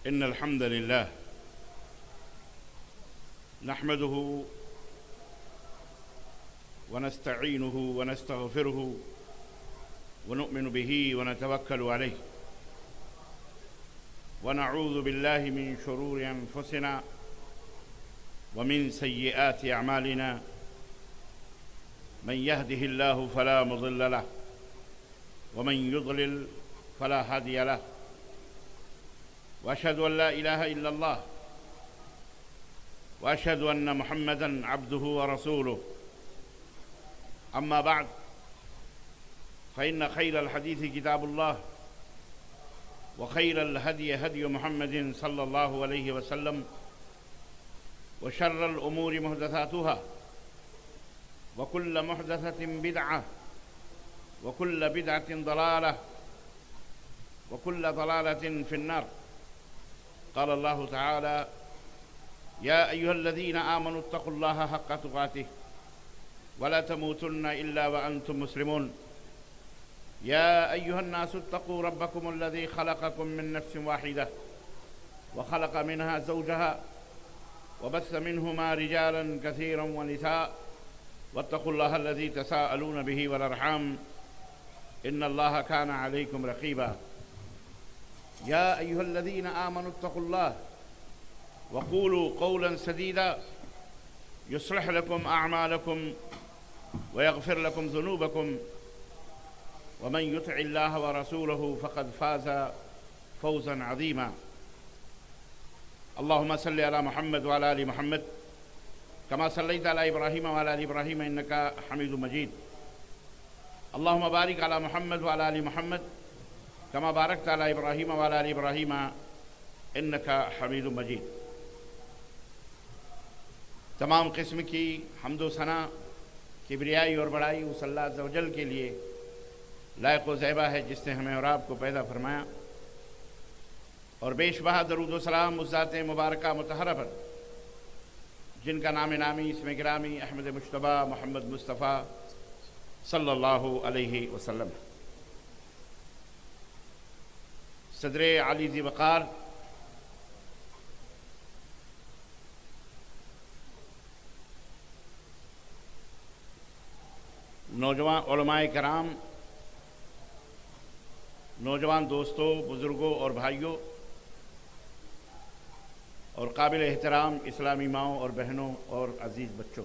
إن الحمد لله نحمده ونستعينه ونستغفره ونؤمن به ونتوكل عليه ونعوذ بالله من شرور أنفسنا ومن سيئات أعمالنا من يهده الله فلا مضل له ومن يضلل فلا هادي له وأشهد أن لا إله إلا الله وأشهد أن محمدًا عبده ورسوله أما بعد فإن خير الحديث كتاب الله وخير الهدي هدي محمد صلى الله عليه وسلم وشر الأمور محدثاتها وكل محدثة بدعة وكل بدعة ضلالة وكل ضلالة في النار. قال الله تعالى: يا أيها الذين آمنوا اتقوا الله حق تقاته ولا تموتن إلا وأنتم مسلمون. يا أيها الناس اتقوا ربكم الذي خلقكم من نفس واحدة وخلق منها زوجها وبث منهما رجالا كثيرا ونساء واتقوا الله الذي تساءلون به والأرحام إن الله كان عليكم رقيبا. يا أيها الذين آمنوا اتقوا الله وقولوا قولا سديدا يصلح لكم أعمالكم ويغفر لكم ذنوبكم ومن يطع الله ورسوله فقد فاز فوزا عظيما. اللهم صل على محمد وعلى آل محمد كما صليت على إبراهيم وعلى آل إبراهيم إنك حميد مجيد. اللهم بارك على محمد وعلى آل محمد كما باركت على إبراهيم وعلى آل إبراهيم إنك حميد مجيد. تمام قسم کی حمد و ثنا کبریائی اور بڑائی اس اللہ عز و جل کے لیے لائق و زیبا ہے جس نے ہمیں اور آپ کو پیدا فرمایا، اور بیش بہا درود و سلام اس ذات مبارکہ مطہرہ پر جن کا نام نامی اسم گرامی احمد مجتبیٰ محمد مصطفیٰ صلی اللہ علیہ وسلم. صدر علی ذی وقار نوجوان علماء کرام، نوجوان دوستوں، بزرگوں اور بھائیوں، اور قابل احترام اسلامی ماؤں اور بہنوں اور عزیز بچوں،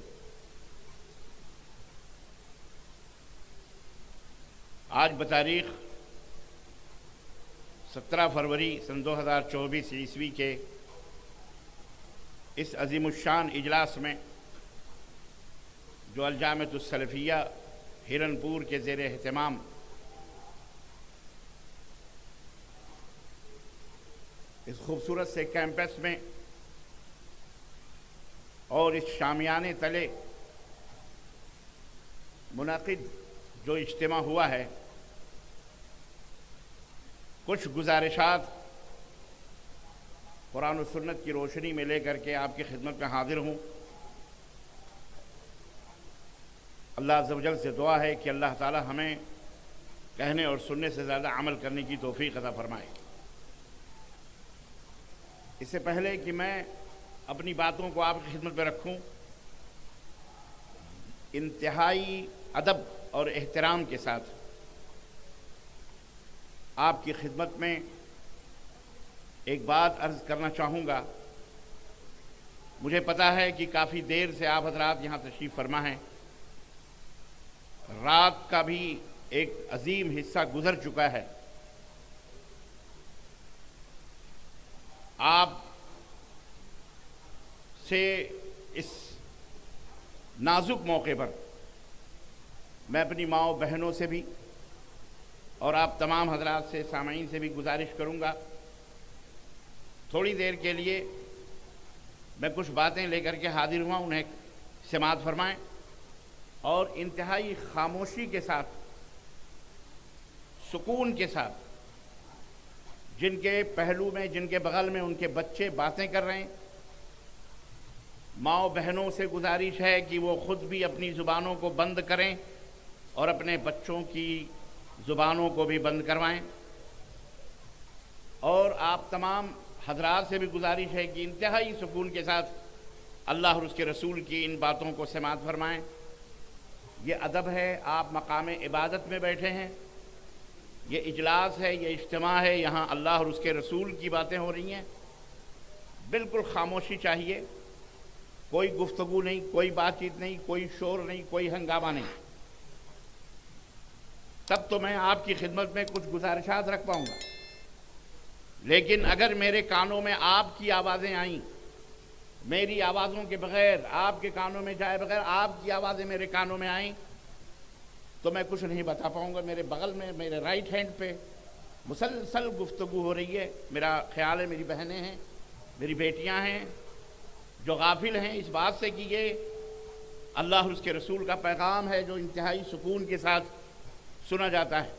آج بتاریخ 17 فروری سن 2024 عیسوی کے اس عظیم الشان اجلاس میں جو الجامعۃ السلفیہ ہرن پور کے زیر اہتمام اس خوبصورت سے کیمپس میں اور اس شامیانے تلے منعقد جو اجتماع ہوا ہے، کچھ گزارشات قرآن و سنت کی روشنی میں لے کر کے آپ کی خدمت میں حاضر ہوں. اللہ عز و جل سے دعا ہے کہ اللہ تعالی ہمیں کہنے اور سننے سے زیادہ عمل کرنے کی توفیق عطا فرمائے. اس سے پہلے کہ میں اپنی باتوں کو آپ کی خدمت میں رکھوں، انتہائی ادب اور احترام کے ساتھ آپ کی خدمت میں ایک بات عرض کرنا چاہوں گا. مجھے پتہ ہے کہ کافی دیر سے آپ حضرات یہاں تشریف فرما ہیں، رات کا بھی ایک عظیم حصہ گزر چکا ہے. آپ سے اس نازک موقع پر میں اپنی ماؤں بہنوں سے بھی اور آپ تمام حضرات سے، سامعین سے بھی گزارش کروں گا، تھوڑی دیر کے لیے میں کچھ باتیں لے کر کے حاضر ہوا، انہیں سماعت فرمائیں اور انتہائی خاموشی کے ساتھ، سکون کے ساتھ، جن کے پہلو میں، جن کے بغل میں ان کے بچے باتیں کر رہے ہیں، ماؤں بہنوں سے گزارش ہے کہ وہ خود بھی اپنی زبانوں کو بند کریں اور اپنے بچوں کی زبانوں کو بھی بند کروائیں. اور آپ تمام حضرات سے بھی گزارش ہے کہ انتہائی سکون کے ساتھ اللہ اور اس کے رسول کی ان باتوں کو سماعت فرمائیں۔ یہ ادب ہے، آپ مقام عبادت میں بیٹھے ہیں، یہ اجلاس ہے، یہ اجتماع ہے، یہاں اللہ اور اس کے رسول کی باتیں ہو رہی ہیں، بالکل خاموشی چاہیے، کوئی گفتگو نہیں، کوئی بات چیت نہیں، کوئی شور نہیں، کوئی ہنگامہ نہیں۔ تب تو میں آپ کی خدمت میں کچھ گزارشات رکھ پاؤں گا، لیکن اگر میرے کانوں میں آپ کی آوازیں آئیں، میری آوازوں کے بغیر آپ کے کانوں میں جائے بغیر آپ کی آوازیں میرے کانوں میں آئیں تو میں کچھ نہیں بتا پاؤں گا۔ میرے بغل میں میرے رائٹ ہینڈ پہ مسلسل گفتگو ہو رہی ہے، میرا خیال ہے میری بہنیں ہیں، میری بیٹیاں ہیں جو غافل ہیں اس بات سے کہ یہ اللہ اور اس کے رسول کا پیغام ہے جو انتہائی سکون کے ساتھ سنا جاتا ہے۔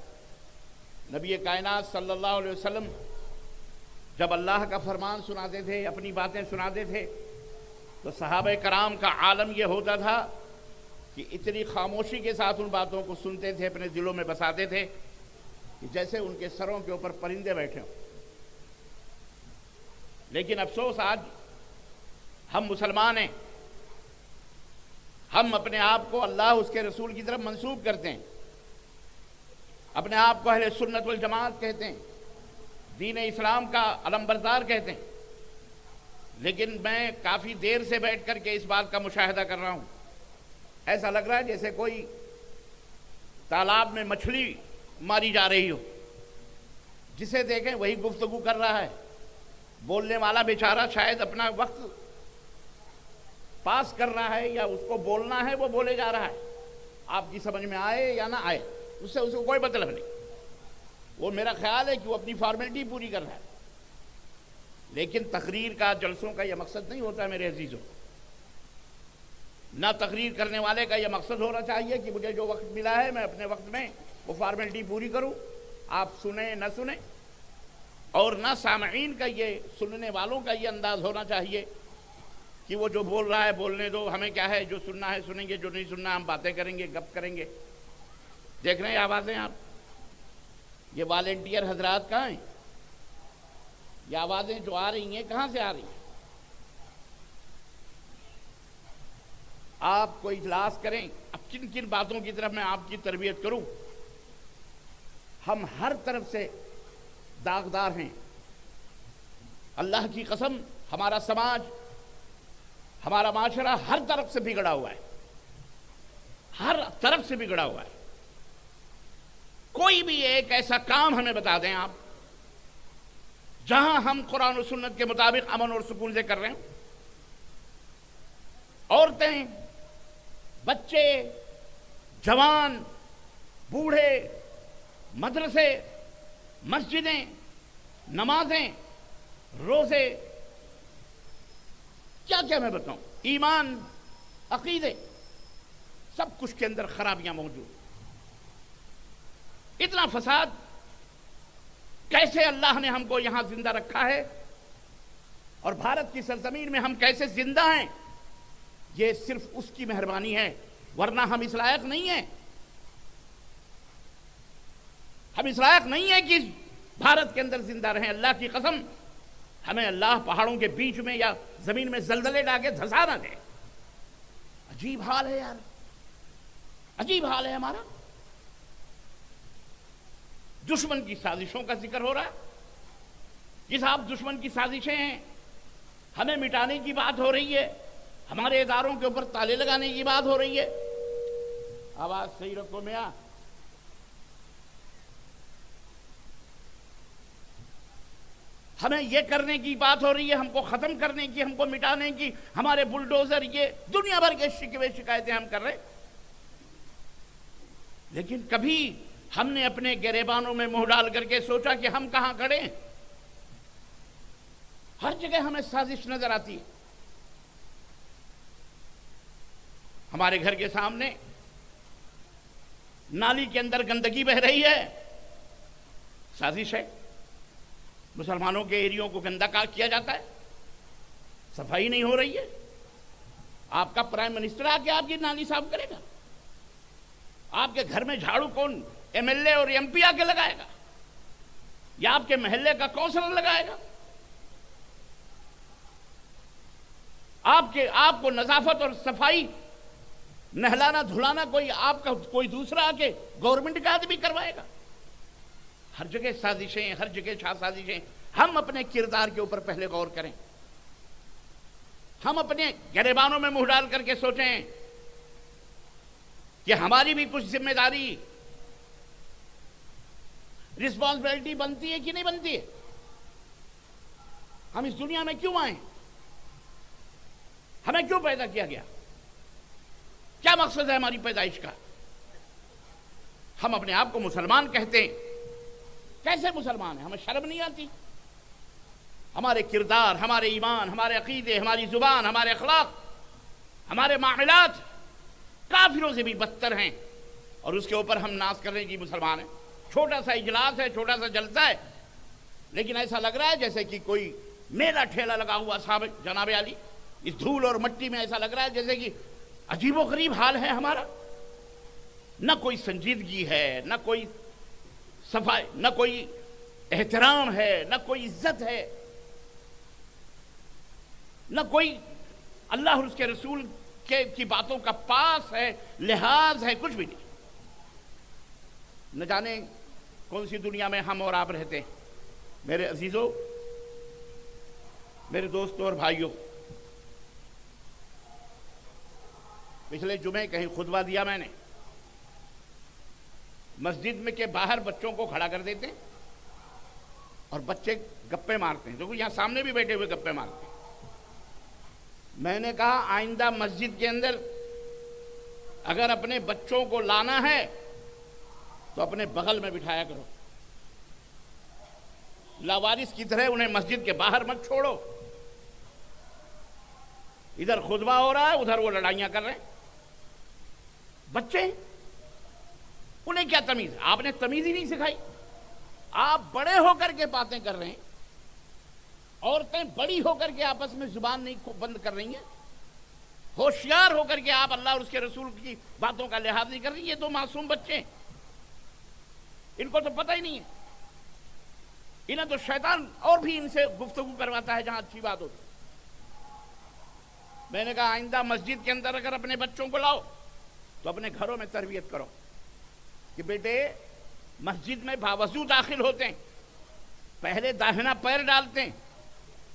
نبی کائنات صلی اللہ علیہ وسلم جب اللہ کا فرمان سناتے تھے، اپنی باتیں سناتے تھے، تو صحابہ کرام کا عالم یہ ہوتا تھا کہ اتنی خاموشی کے ساتھ ان باتوں کو سنتے تھے، اپنے دلوں میں بساتے تھے کہ جیسے ان کے سروں کے اوپر پرندے بیٹھے ہوں۔ لیکن افسوس آج ہم مسلمان ہیں، ہم اپنے آپ کو اللہ اس کے رسول کی طرف منسوب کرتے ہیں، اپنے آپ کو اہل سنت والجماعت کہتے ہیں، دین اسلام کا علمبردار کہتے ہیں، لیکن میں کافی دیر سے بیٹھ کر کے اس بات کا مشاہدہ کر رہا ہوں، ایسا لگ رہا ہے جیسے کوئی تالاب میں مچھلی ماری جا رہی ہو، جسے دیکھیں وہی گفتگو کر رہا ہے، بولنے والا بیچارہ شاید اپنا وقت پاس کر رہا ہے یا اس کو بولنا ہے وہ بولے جا رہا ہے، آپ کی سمجھ میں آئے یا نہ آئے اس سے کوئی مطلب نہیں، وہ میرا خیال ہے کہ وہ اپنی فارمیلٹی پوری کر رہا ہے، لیکن تقریر کا، جلسوں کا یہ مقصد نہیں ہوتا میرے عزیزوں۔ نہ تقریر کرنے والے کا یہ مقصد ہونا چاہیے کہ مجھے جو وقت ملا ہے میں اپنے وقت میں وہ فارمیلٹی پوری کروں، آپ سنیں نہ سنیں، اور نہ سامعین کا، یہ سننے والوں کا یہ انداز ہونا چاہیے کہ وہ جو بول رہا ہے بولنے دو، ہمیں کیا ہے، جو سننا ہے سنیں گے، جو نہیں سننا ہم باتیں کریں گے، گپ کریں گے۔ دیکھ رہے ہیں آوازیں آپ، یہ والنٹیئر حضرات کہاں ہیں؟ یہ آوازیں جو آ رہی ہیں کہاں سے آ رہی ہیں؟ آپ کو اجلاس کریں، اب کن کن باتوں کی طرف میں آپ کی تربیت کروں؟ ہم ہر طرف سے داغدار ہیں، اللہ کی قسم ہمارا سماج، ہمارا معاشرہ ہر طرف سے بگڑا ہوا ہے، ہر طرف سے بگڑا ہوا ہے۔ کوئی بھی ایک ایسا کام ہمیں بتا دیں آپ جہاں ہم قرآن و سنت کے مطابق امن اور سکون سے کر رہے ہیں۔ عورتیں، بچے، جوان، بوڑھے، مدرسے، مسجدیں، نمازیں، روزے، کیا کیا میں بتاؤں، ایمان، عقیدے، سب کچھ کے اندر خرابیاں موجود۔ اتنا فساد کیسے اللہ نے ہم کو یہاں زندہ رکھا ہے اور بھارت کی سرزمین میں ہم کیسے زندہ ہیں، یہ صرف اس کی مہربانی ہے، ورنہ ہم اس لائق نہیں ہیں، ہم اس لائق نہیں ہیں کہ بھارت کے اندر زندہ رہیں۔ اللہ کی قسم ہمیں اللہ پہاڑوں کے بیچ میں یا زمین میں زلزلے ڈال کے دھسا نہ دے۔ عجیب حال ہے یار، عجیب حال ہے ہمارا۔ دشمن کی سازشوں کا ذکر ہو رہا ہے، یہ صاحب دشمن کی سازشیں ہیں، ہمیں مٹانے کی بات ہو رہی ہے، ہمارے اداروں کے اوپر تالے لگانے کی بات ہو رہی ہے۔ آواز صحیح رکھو میاں۔ ہمیں یہ کرنے کی بات ہو رہی ہے، ہم کو ختم کرنے کی، ہم کو مٹانے کی، ہمارے بلڈوزر، یہ دنیا بھر کے شکوے شکایتیں ہم کر رہے، لیکن کبھی ہم نے اپنے گریبانوں میں منہ ڈال کر کے سوچا کہ ہم کہاں کھڑے ہیں؟ ہر جگہ ہمیں سازش نظر آتی ہے۔ ہمارے گھر کے سامنے نالی کے اندر گندگی بہ رہی ہے، سازش ہے، مسلمانوں کے ایریوں کو گندا کیا جاتا ہے، صفائی نہیں ہو رہی ہے۔ آپ کا پرائم منسٹر آ کے آپ کی نالی صاف کرے گا؟ آپ کے گھر میں جھاڑو کون، ایم ایل اے اور ایم پی آ کے لگائے گا یا آپ کے محلے کا کونسلر لگائے گا؟ آپ کو نظافت اور صفائی نہلانا دھلانا آپ کا کوئی دوسرا آ کے گورنمنٹ کا آدمی کروائے گا؟ ہر جگہ سازشیں، ہر جگہ سازشیں۔ ہم اپنے کردار کے اوپر پہلے غور کریں، ہم اپنے گریبانوں میں منہ ڈال کر کے سوچیں کہ ہماری بھی کچھ ذمہ داری، رسپانسبلٹی بنتی ہے کہ نہیں بنتی ہے؟ ہم اس دنیا میں کیوں آئے؟ ہمیں کیوں پیدا کیا گیا؟ کیا مقصد ہے ہماری پیدائش کا؟ ہم اپنے آپ کو مسلمان کہتے ہیں، کیسے مسلمان ہیں؟ ہمیں شرم نہیں آتی؟ ہمارے کردار، ہمارے ایمان، ہمارے عقیدے، ہماری زبان، ہمارے اخلاق، ہمارے معاملات کافروں سے بھی بدتر ہیں، اور اس کے اوپر ہم ناز کر رہے ہیں کہ مسلمان ہیں۔ چھوٹا سا اجلاس ہے، چھوٹا سا جلسہ ہے، لیکن ایسا لگ رہا ہے جیسے کہ کوئی میلہ ٹھیلا لگا ہوا صاحب جناب علی، اس دھول اور مٹی میں ایسا لگ رہا ہے جیسے کہ عجیب و غریب حال ہے ہمارا۔ نہ کوئی سنجیدگی ہے، نہ کوئی صفائی، نہ کوئی احترام ہے، نہ کوئی عزت ہے، نہ کوئی اللہ اور اس کے رسول کی باتوں کا پاس ہے، لحاظ ہے، کچھ بھی نہیں۔ نہ جانے کون سی دنیا میں ہم اور آپ رہتے ہیں۔ میرے عزیزوں، میرے دوستوں اور بھائیوں، پچھلے جمعے کہیں خطبہ دیا میں نے، مسجد میں کے باہر بچوں کو کھڑا کر دیتے اور بچے گپے مارتے ہیں، جو یہاں سامنے بھی بیٹھے ہوئے گپے مارتے ہیں۔ میں نے کہا آئندہ مسجد کے اندر اگر اپنے بچوں کو لانا ہے تو اپنے بغل میں بٹھایا کرو، لاوارث کی طرح انہیں مسجد کے باہر مت چھوڑو۔ ادھر خطبہ ہو رہا ہے، ادھر وہ لڑائیاں کر رہے ہیں۔ بچے، انہیں کیا تمیز ہے؟ آپ نے تمیز ہی نہیں سکھائی۔ آپ بڑے ہو کر کے باتیں کر رہے ہیں، عورتیں بڑی ہو کر کے آپس میں زبان نہیں بند کر رہی ہیں، ہوشیار ہو کر کے آپ اللہ اور اس کے رسول کی باتوں کا لحاظ نہیں کر رہی۔ یہ تو معصوم بچے ہیں، ان کو تو پتہ ہی نہیں ہے۔ انہیں تو شیطان اور بھی ان سے گفتگو کرواتا ہے جہاں اچھی بات ہوتی۔ میں نے کہا آئندہ مسجد کے اندر اگر اپنے بچوں کو لاؤ تو اپنے گھروں میں تربیت کرو کہ بیٹے مسجد میں باوضو داخل ہوتے ہیں، پہلے داہنا پیر ڈالتے ہیں،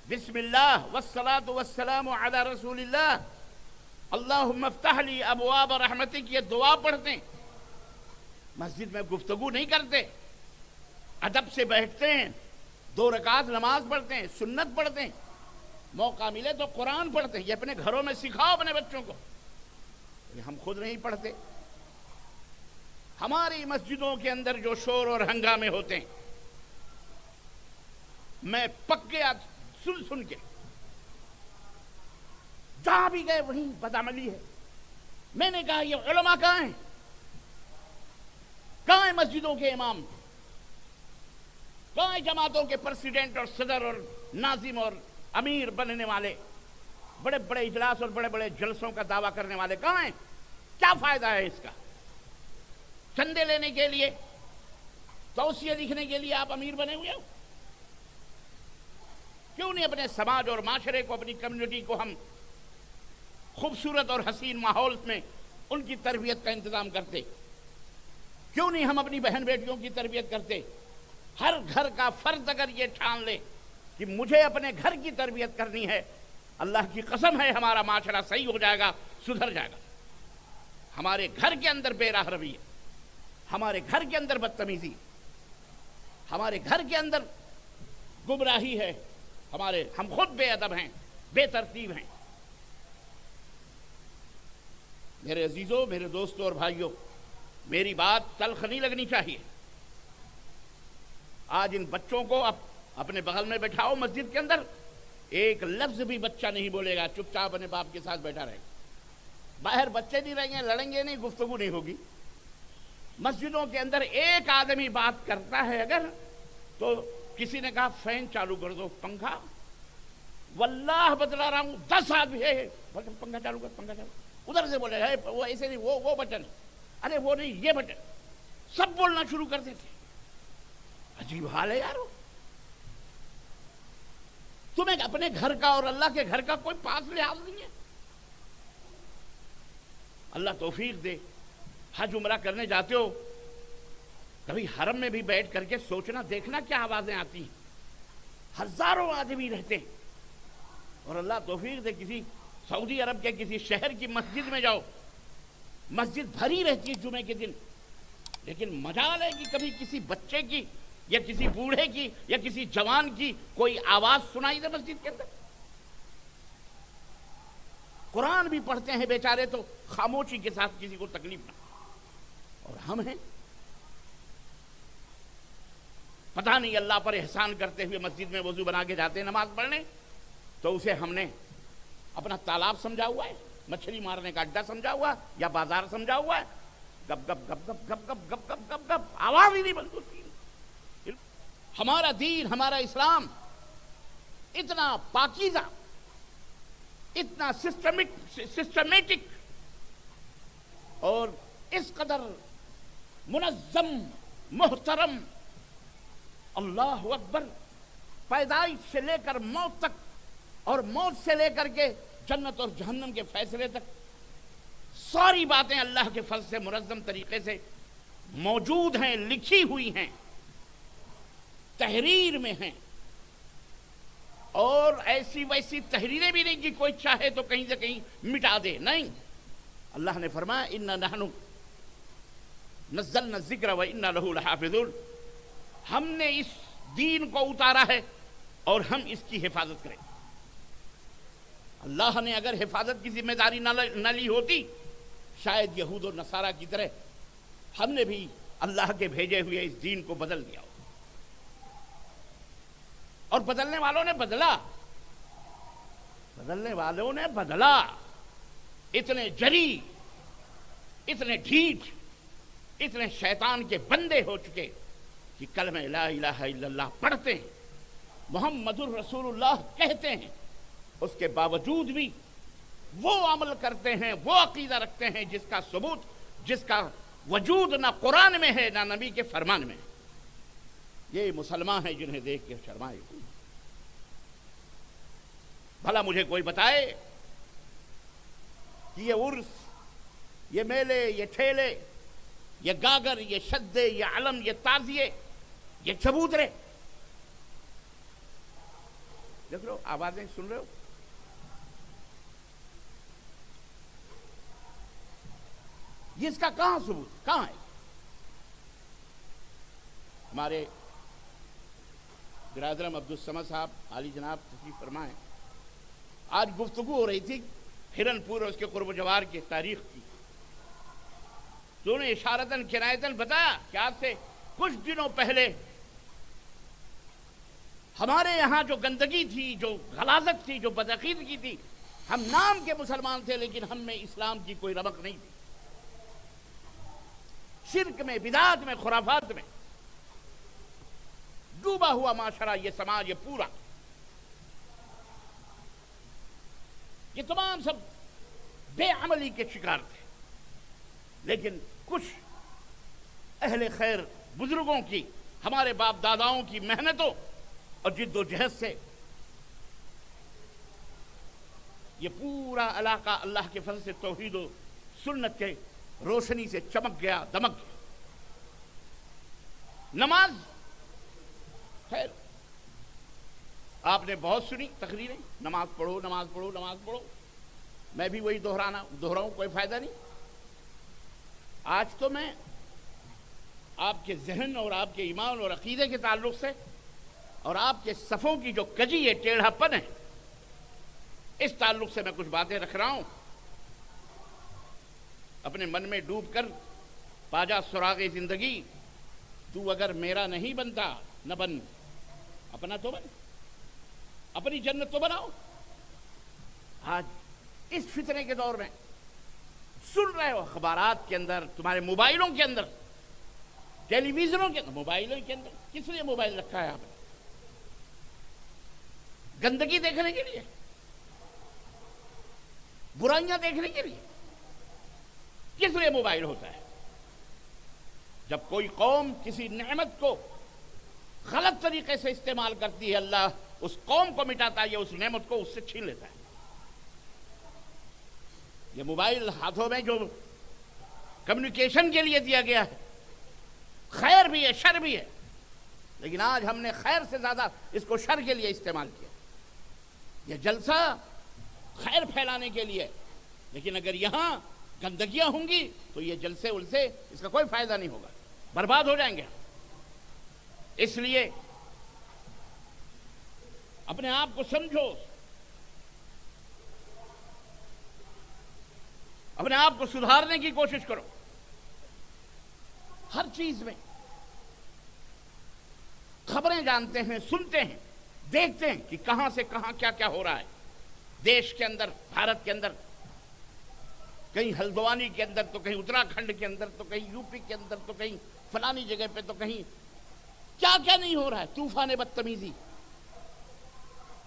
بسم اللہ والصلاۃ والسلام علی رسول اللہ، اللہم افتح لی ابواب رحمتک، یہ دعا پڑھتے ہیں۔ مسجد میں گفتگو نہیں کرتے، ادب سے بیٹھتے ہیں، 2 رکعت نماز پڑھتے ہیں، سنت پڑھتے ہیں، موقع ملے تو قرآن پڑھتے ہیں۔ یہ اپنے گھروں میں سکھاؤ اپنے بچوں کو۔ یہ ہم خود نہیں پڑھتے۔ ہماری مسجدوں کے اندر جو شور اور ہنگامے ہوتے ہیں، میں پکے سن کے جہاں بھی گئے وہیں بدعملی ہے۔ میں نے کہا یہ علماء کہاں ہیں؟ کہاں ہیں مسجدوں کے امام؟ کہاں ہیں جماعتوں کے پریزیڈنٹ اور صدر اور ناظم اور امیر بننے والے؟ بڑے بڑے اجلاس اور بڑے بڑے جلسوں کا دعویٰ کرنے والے کہاں ہیں؟ کیا فائدہ ہے اس کا؟ چندے لینے کے لیے، توصیہ لکھنے کے لیے آپ امیر بنے ہوئے ہو؟ کیوں نہیں اپنے سماج اور معاشرے کو، اپنی کمیونٹی کو ہم خوبصورت اور حسین ماحول میں ان کی تربیت کا انتظام کرتے؟ کیوں نہیں ہم اپنی بہن بیٹیوں کی تربیت کرتے؟ ہر گھر کا فرد اگر یہ ٹھان لے کہ مجھے اپنے گھر کی تربیت کرنی ہے، اللہ کی قسم ہے ہمارا معاشرہ صحیح ہو جائے گا، سدھر جائے گا۔ ہمارے گھر کے اندر بے راہ روی ہے، ہمارے گھر کے اندر بدتمیزی، ہمارے گھر کے اندر گمراہی ہے، ہم خود بے ادب ہیں، بے ترتیب ہیں۔ میرے عزیزوں، میرے دوستوں اور بھائیوں، میری بات تلخ نہیں لگنی چاہیے۔ آج ان بچوں کو اپنے بغل میں بٹھاؤ مسجد کے اندر، ایک لفظ بھی بچہ نہیں بولے گا، چپ چاپ اپنے باپ کے ساتھ بیٹھا رہے گا۔ باہر بچے نہیں رہیں گے، لڑیں گے نہیں، گفتگو نہیں ہوگی۔ مسجدوں کے اندر ایک آدمی بات کرتا ہے اگر، تو کسی نے کہا فین چالو کر دو، پنکھا، واللہ بتلا رہا ہوں 10 آدمی ہے، پنکھا چالو کر، پنکھا چالو، ادھر سے بولے ہے وہ ایسے نہیں، وہ بٹن، ارے وہ نہیں یہ بٹن، سب بولنا شروع کر دیتے۔ عجیب حال ہے یارو۔ تمہیں اپنے گھر کا اور اللہ کے گھر کا کوئی پاس لحاظ نہیں ہے؟ اللہ توفیق دے، حج عمرہ کرنے جاتے ہو، کبھی حرم میں بھی بیٹھ کر کے سوچنا دیکھنا کیا آوازیں آتی ہیں، ہزاروں آدمی رہتے ہیں، اور اللہ توفیق دے کسی سعودی عرب کے کسی شہر کی مسجد میں جاؤ، مسجد بھری رہتی ہے جمعے کے دن، لیکن مجال ہے کہ کبھی کسی بچے کی یا کسی بوڑھے کی یا کسی جوان کی کوئی آواز سنائی دے مسجد کے اندر؟ قرآن بھی پڑھتے ہیں بیچارے تو خاموشی کے ساتھ، کسی کو تکلیف نہ، اور ہم ہیں پتہ نہیں اللہ پر احسان کرتے ہوئے مسجد میں وضو بنا کے جاتے ہیں نماز پڑھنے، تو اسے ہم نے اپنا تالاب سمجھا ہوا ہے، مچھلی مارنے کا اڈا سمجھا ہوا ہے، یا بازار سمجھا ہوا ہے، گپ گپ گپ گپ گپ گپ گپ گپ گپ گپ آواز ہی نہیں بند ہوتی۔ ہمارا دین، ہمارا اسلام اتنا پاکیزہ، اتنا سسٹمیٹک اور اس قدر منظم، محترم، اللہ اکبر، پیدائش سے لے کر موت تک اور موت سے لے کر کے جنت اور جہنم کے فیصلے تک ساری باتیں اللہ کے فضل سے منظم طریقے سے موجود ہیں، لکھی ہوئی ہیں، تحریر میں ہیں، اور ایسی ویسی تحریریں بھی نہیں کہ کوئی چاہے تو کہیں سے کہیں مٹا دے، نہیں، اللہ نے فرمایا اِنَّا نَحْنُ نَزَّلْنَا الذِّكْرَ وَإِنَّا لَهُ لَحَافِظُونَ، ہم نے اس دین کو اتارا ہے اور ہم اس کی حفاظت کریں۔ اللہ نے اگر حفاظت کی ذمہ داری نہ لی ہوتی، شاید یہود و نصارہ کی طرح ہم نے بھی اللہ کے بھیجے ہوئے اس دین کو بدل دیا ہو، اور بدلنے والوں نے بدلا، بدلنے والوں نے بدلا، اتنے جری، اتنے ڈھیٹ، اتنے شیطان کے بندے ہو چکے کہ کلمہ لا الہ الا اللہ پڑھتے ہیں، محمد الرسول اللہ کہتے ہیں، اس کے باوجود بھی وہ عمل کرتے ہیں، وہ عقیدہ رکھتے ہیں جس کا ثبوت، جس کا وجود نہ قرآن میں ہے نہ نبی کے فرمان میں ہے۔ یہ مسلمان ہیں جنہیں دیکھ کے شرمائے۔ بھلا مجھے کوئی بتائے کہ یہ عرس، یہ میلے، یہ ٹھیلے، یہ گاگر، یہ شدے، یہ علم، یہ تعزیے، یہ چبوترے، دیکھ لو آوازیں سن رہے ہو، یہ اس کا کہاں ثبوت، کہاں ہے؟ ہمارے برادرم عبدالصمد صاحب عالی جناب تشریف فرمائیں، آج گفتگو ہو رہی تھی ہرن پور اور اس کے قرب و جوار کی تاریخ کی، تو انہیں اشارتاً کنایتاً بتایا کہ آج سے کچھ دنوں پہلے ہمارے یہاں جو گندگی تھی، جو غلاظت تھی، جو بدعقیدگی تھی، ہم نام کے مسلمان تھے لیکن ہم میں اسلام کی کوئی رمق نہیں تھی، شرک میں، بدعات میں، خرافات میں ڈوبا ہوا معاشرہ، یہ سماج، یہ پورا، یہ تمام سب بے عملی کے شکار تھے، لیکن کچھ اہل خیر بزرگوں کی، ہمارے باپ داداؤں کی محنتوں اور جد و جہد سے یہ پورا علاقہ اللہ کے فضل سے توحید و سنت کے روشنی سے چمک گیا، دمک گیا۔ نماز، خیر آپ نے بہت سنی تقریریں، نماز پڑھو، نماز پڑھو، نماز پڑھو، میں بھی وہی دہراؤں، کوئی فائدہ نہیں۔ آج تو میں آپ کے ذہن اور آپ کے ایمان اور عقیدے کے تعلق سے اور آپ کے صفوں کی جو کجی ہے، ٹیڑھا پن ہے، اس تعلق سے میں کچھ باتیں رکھ رہا ہوں۔ اپنے من میں ڈوب کر پاجا سراغ زندگی، تو اگر میرا نہیں بنتا نہ بن، اپنا تو بن، اپنی جنت تو بناؤ۔ آج اس فتنے کے دور میں سن رہے ہو اخبارات کے اندر، تمہارے موبائلوں کے اندر، ٹیلی ویژنوں کے اندر، موبائلوں کے اندر، کس لیے موبائل رکھا ہے آپ نے؟ گندگی دیکھنے کے لیے، برائیاں دیکھنے کے لیے؟ کس لیے موبائل ہوتا ہے؟ جب کوئی قوم کسی نعمت کو غلط طریقے سے استعمال کرتی ہے، اللہ اس قوم کو مٹاتا ہے یا اس نعمت کو اس سے چھین لیتا ہے۔ یہ موبائل ہاتھوں میں جو کمیونیکیشن کے لیے دیا گیا ہے، خیر بھی ہے شر بھی ہے، لیکن آج ہم نے خیر سے زیادہ اس کو شر کے لیے استعمال کیا۔ یہ جلسہ خیر پھیلانے کے لیے، لیکن اگر یہاں گندگیاں ہوں گی تو یہ جلسے السے اس کا کوئی فائدہ نہیں ہوگا، برباد ہو جائیں گے۔ اس لیے اپنے آپ کو سمجھو، اپنے آپ کو سدھارنے کی کوشش کرو۔ ہر چیز میں خبریں جانتے ہیں، سنتے ہیں، دیکھتے ہیں کہ کہاں سے کہاں کیا کیا ہو رہا ہے دیش کے اندر، بھارت کے اندر، کہیں ہلدوانی کے اندر تو کہیں اتراکھنڈ کے اندر تو کہیں یو پی کے اندر تو کہیں فلانی جگہ پہ تو کہیں کیا کیا نہیں ہو رہا ہے۔ طوفان بدتمیزی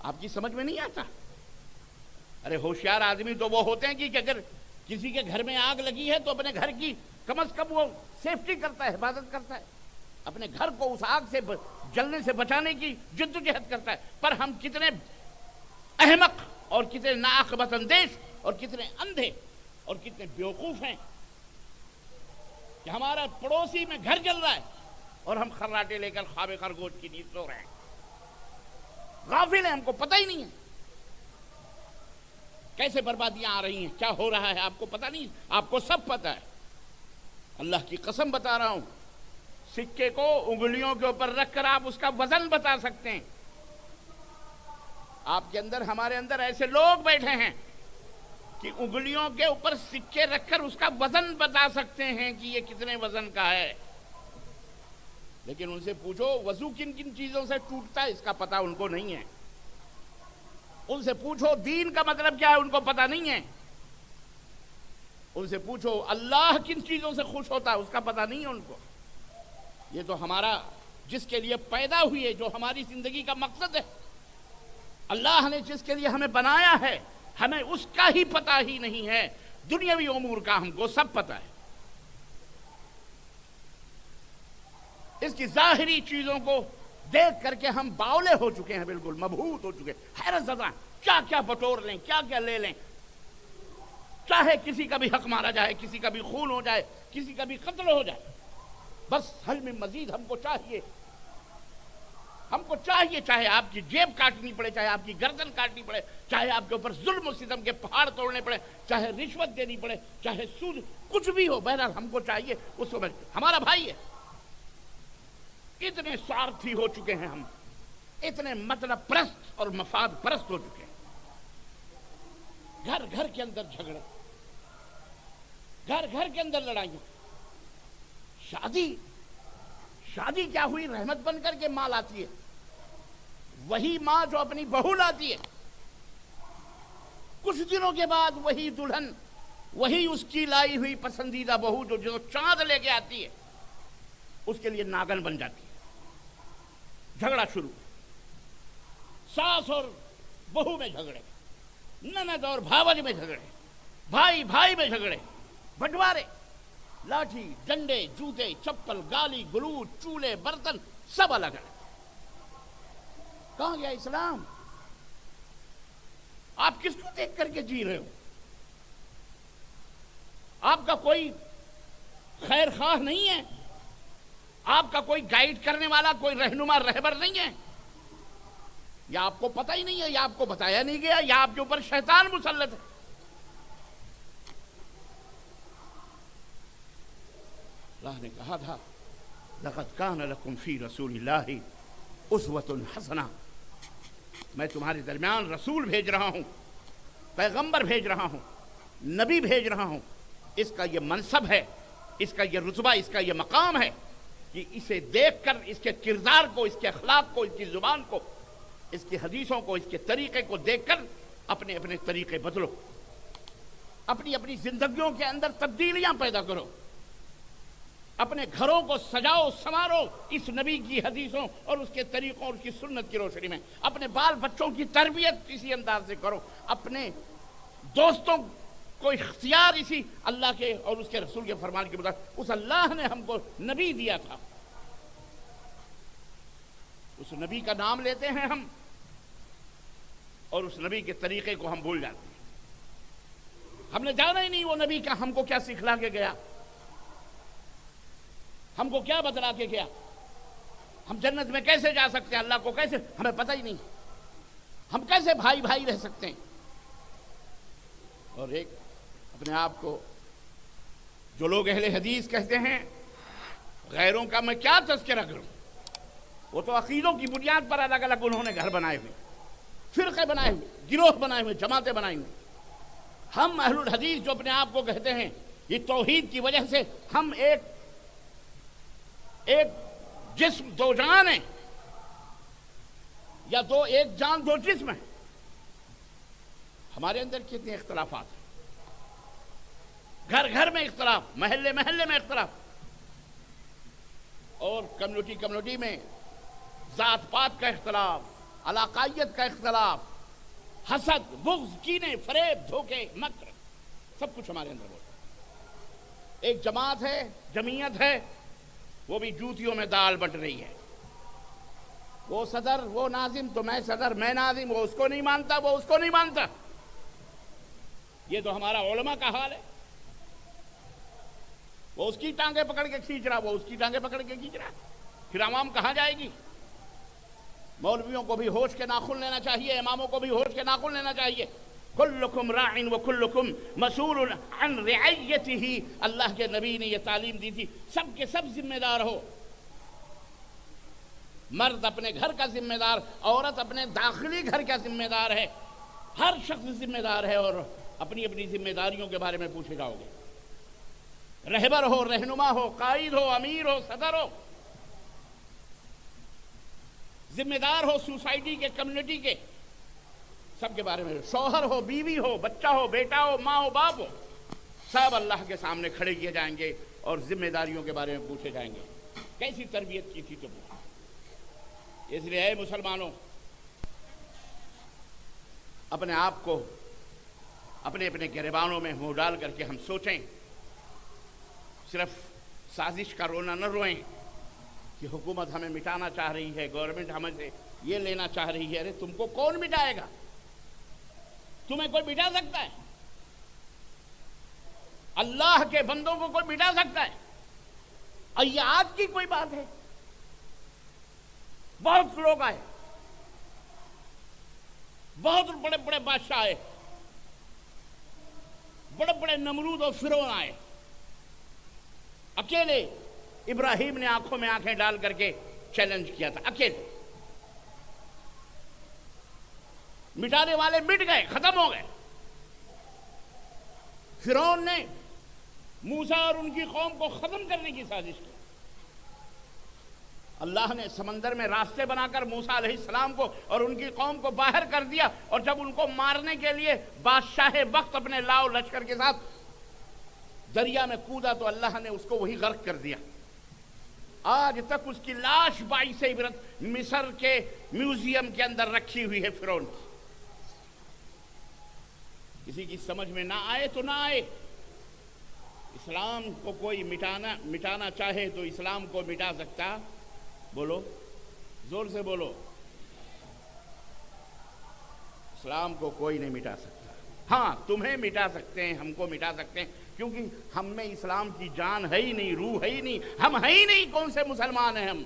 آپ کی سمجھ میں نہیں آتا۔ ارے ہوشیار آدمی تو وہ ہوتے ہیں کہ اگر کسی کے گھر میں آگ لگی ہے تو اپنے گھر کی کم از کم وہ سیفٹی کرتا ہے، حفاظت کرتا ہے، اپنے گھر کو اس آگ سے جلنے سے بچانے کی جدوجہد کرتا ہے۔ پر ہم کتنے احمق اور کتنے ناعاقبت اندیش اور کتنے اندھے اور کتنے بیوقوف ہیں کہ ہمارا پڑوسی میں گھر جل رہا ہے اور ہم خراٹے لے کر خواب خرگوش کی نیند سو رہے ہیں، غافل ہیں، ہم کو پتہ ہی نہیں ہے کیسے بربادیاں آ رہی ہیں، کیا ہو رہا ہے، آپ کو پتہ نہیں، آپ کو سب پتہ ہے۔ اللہ کی قسم بتا رہا ہوں، سکے کو انگلیوں کے اوپر رکھ کر آپ اس کا وزن بتا سکتے ہیں۔ آپ کے اندر، ہمارے اندر ایسے لوگ بیٹھے ہیں کہ انگلیوں کے اوپر سکے رکھ کر اس کا وزن بتا سکتے ہیں کہ یہ کتنے وزن کا ہے، لیکن ان سے پوچھو وضو کن کن چیزوں سے ٹوٹتا ہے، اس کا پتہ ان کو نہیں ہے۔ ان سے پوچھو دین کا مطلب کیا ہے، ان کو پتہ نہیں ہے۔ ان سے پوچھو اللہ کن چیزوں سے خوش ہوتا ہے، اس کا پتہ نہیں ہے ان کو۔ یہ تو ہمارا جس کے لیے پیدا ہوئی ہے، جو ہماری زندگی کا مقصد ہے، اللہ نے جس کے لیے ہمیں بنایا ہے، ہمیں اس کا ہی پتہ ہی نہیں ہے۔ دنیاوی امور کا ہم کو سب پتہ ہے، اس کی ظاہری چیزوں کو دیکھ کر کے ہم باولے ہو چکے ہیں، بالکل مبہوت ہو چکے ہیں، حیرت زدہ، کیا کیا بٹور لیں، کیا کیا لے لیں، چاہے کسی کا بھی حق مارا جائے، کسی کا بھی خون ہو جائے، کسی کا بھی قتل ہو جائے، بس حل میں مزید ہم کو چاہیے، ہم کو چاہیے، چاہے آپ کی جیب کاٹنی پڑے، چاہے آپ کی گردن کاٹنی پڑے، چاہے آپ کے اوپر ظلم و ستم کے پہاڑ توڑنے پڑے، چاہے رشوت دینی پڑے، چاہے سود، کچھ بھی ہو، بہرحال ہم کو چاہیے، اس کو ہمارا بھائی ہے۔ اتنے سوارتھی ہو چکے ہیں ہم، اتنے مطلب پرست اور مفاد پرست ہو چکے ہیں۔ گھر گھر کے اندر جھگڑے، گھر گھر کے اندر لڑائیاں۔ شادی کیا ہوئی، رحمت بن کر کے ماں لاتی ہے، وہی ماں جو اپنی بہو لاتی ہے، کچھ دنوں کے بعد وہی دلہن، وہی اس کی لائی ہوئی پسندیدہ بہو جو چاند لے کے آتی ہے، اس کے لیے ناگن بن جاتی ہے۔ جھگڑا شروع، ساس اور بہو میں جھگڑے، نند اور بھاوج میں جھگڑے، بھائی بھائی میں جھگڑے، بٹوارے، لاٹھی ڈنڈے جوتے چپل گالی گلوچ چولہے برتن سب الگ الگ۔ کہاں گیا اسلام؟ آپ کس کو دیکھ کر کے جی رہے ہو؟ آپ کا کوئی خیر خواہ نہیں ہے، آپ کا کوئی گائیڈ کرنے والا، کوئی رہنما رہبر نہیں ہے، یا آپ کو پتہ ہی نہیں ہے، یا آپ کو بتایا نہیں گیا، یا آپ کے اوپر شیطان مسلط ہے۔ اللہ نے کہا تھا لَقَدْ كَانَ لَكُمْ فِي رَسُولِ اللَّهِ أُسْوَةٌ حَسَنَةٌ، میں تمہارے درمیان رسول بھیج رہا ہوں، پیغمبر بھیج رہا ہوں، نبی بھیج رہا ہوں، اس کا یہ منصب ہے، اس کا یہ رتبہ، اس کا یہ مقام ہے کہ اسے دیکھ کر، اس کے کردار کو، اس کے اخلاق کو، اس کی زبان کو، اس کی حدیثوں کو، اس کے طریقے کو دیکھ کر اپنے اپنے طریقے بدلو، اپنی اپنی زندگیوں کے اندر تبدیلیاں پیدا کرو، اپنے گھروں کو سجاؤ سنوارو اس نبی کی حدیثوں اور اس کے طریقوں اور اس کی سنت کی روشنی میں، اپنے بال بچوں کی تربیت اسی انداز سے کرو، اپنے دوستوں کو اختیار اسی اللہ کے اور اس کے رسول کے فرمان کے مطابق، اس اللہ نے ہم کو نبی دیا تھا، اس نبی کا نام لیتے ہیں ہم، اور اس نبی کے طریقے کو ہم بھول جاتے ہیں۔ ہم نے جانا ہی نہیں وہ نبی کا ہم کو کیا سکھلا کے گیا، ہم کو کیا بتلا کے گیا، ہم جنت میں کیسے جا سکتے ہیں، اللہ کو کیسے، ہمیں پتہ ہی نہیں، ہم کیسے بھائی بھائی رہ سکتے ہیں۔ اور ایک اپنے آپ کو جو لوگ اہل حدیث کہتے ہیں، غیروں کا میں کیا تذکرہ کروں، وہ تو عقیدوں کی بنیاد پر الگ الگ انہوں نے گھر بنائے ہوئے، فرقے بنائے ہوئے، گروہ بنائے ہوئے، جماعتیں بنائی ہوئی۔ ہم اہل الحدیث جو اپنے آپ کو کہتے ہیں، یہ توحید کی وجہ سے ہم ایک جسم دو جان ہیں، یا ایک جان دو جسم ہیں۔ ہمارے اندر کتنے اختلافات ہیں، گھر گھر میں اختلاف، محلے محلے میں اختلاف، اور کمیونٹی میں ذات پات کا اختلاف، علاقائیت کا اختلاف، حسد، بغض، کینے، فریب، دھوکے، مکر، سب کچھ ہمارے اندر ہوتا ہے۔ ایک جماعت ہے، جمعیت ہے، وہ بھی جوتیوں میں دال بٹ رہی ہے، وہ صدر، وہ ناظم تو میں صدر، میں ناظم، وہ اس کو نہیں مانتا، وہ اس کو نہیں مانتا۔ یہ تو ہمارا علماء کا حال ہے، وہ اس کی ٹانگیں پکڑ کے کھینچ رہا، وہ اس کی ٹانگیں پکڑ کے کھینچ رہا، پھر عوام کہاں جائے گی؟ مولویوں کو بھی ہوش کے ناخن لینا چاہیے، اماموں کو بھی ہوش کے ناخن لینا چاہیے۔ کلکم راع وکلکم مسئول عن رعیتہ، اللہ کے نبی نے یہ تعلیم دی تھی، سب کے سب ذمہ دار ہو۔ مرد اپنے گھر کا ذمہ دار، عورت اپنے داخلی گھر کا ذمہ دار ہے، ہر شخص ذمہ دار ہے، اور اپنی اپنی ذمہ داریوں کے بارے میں پوچھے جاؤ گے۔ رہبر ہو، رہنما ہو، قائد ہو، امیر ہو، صدر ہو، ذمہ دار ہو سوسائٹی کے، کمیونٹی کے، سب کے بارے میں، شوہر ہو، بیوی ہو، بچہ ہو، بیٹا ہو، ماں ہو، باپ ہو، سب اللہ کے سامنے کھڑے کیے جائیں گے اور ذمہ داریوں کے بارے میں پوچھے جائیں گے۔ کیسی تربیت کی تھی تم نے؟ اس لیے اے مسلمانوں، اپنے آپ کو اپنے اپنے گریبانوں میں منہ ڈال کر کے ہم سوچیں، صرف سازش کا رونا نہ روئیں کہ حکومت ہمیں مٹانا چاہ رہی ہے، گورنمنٹ ہمیں سے یہ لینا چاہ رہی ہے۔ ارے تم کو کون مٹائے گا؟ تمہیں کوئی مٹا سکتا ہے؟ اللہ کے بندوں کو کوئی مٹا سکتا ہے؟ اور یہ آج کی کوئی بات ہے؟ بہت لوگ آئے، بہت بڑے بڑے بادشاہ آئے، بڑے بڑے نمرود اور فرعون آئے، اکیلے ابراہیم نے آنکھوں میں آنکھیں ڈال کر کے چیلنج کیا تھا، اکیلے۔ مٹانے والے مٹ گئے، ختم ہو گئے۔ فرعون نے موسیٰ اور ان کی قوم کو ختم کرنے کی سازش کی۔ اللہ نے سمندر میں راستے بنا کر موسیٰ علیہ السلام کو اور ان کی قوم کو باہر کر دیا، اور جب ان کو مارنے کے لیے بادشاہ وقت اپنے لاؤ لشکر کے ساتھ دریا میں کودا تو اللہ نے اس کو وہی غرق کر دیا۔ آج تک اس کی لاش باعث عبرت مصر کے میوزیم کے اندر رکھی ہوئی ہے فرعون کی۔ کسی کی سمجھ میں نہ آئے تو نہ آئے، اسلام کو کوئی مٹانا چاہے تو اسلام کو مٹا سکتا؟ بولو، زور سے بولو، اسلام کو کوئی نہیں مٹا سکتا۔ ہاں تمہیں مٹا سکتے ہیں، ہم کو مٹا سکتے ہیں، کیونکہ ہم میں اسلام کی جان ہے ہی نہیں، روح ہے ہی نہیں، ہم ہے ہی نہیں، کون سے مسلمان ہیں ہم؟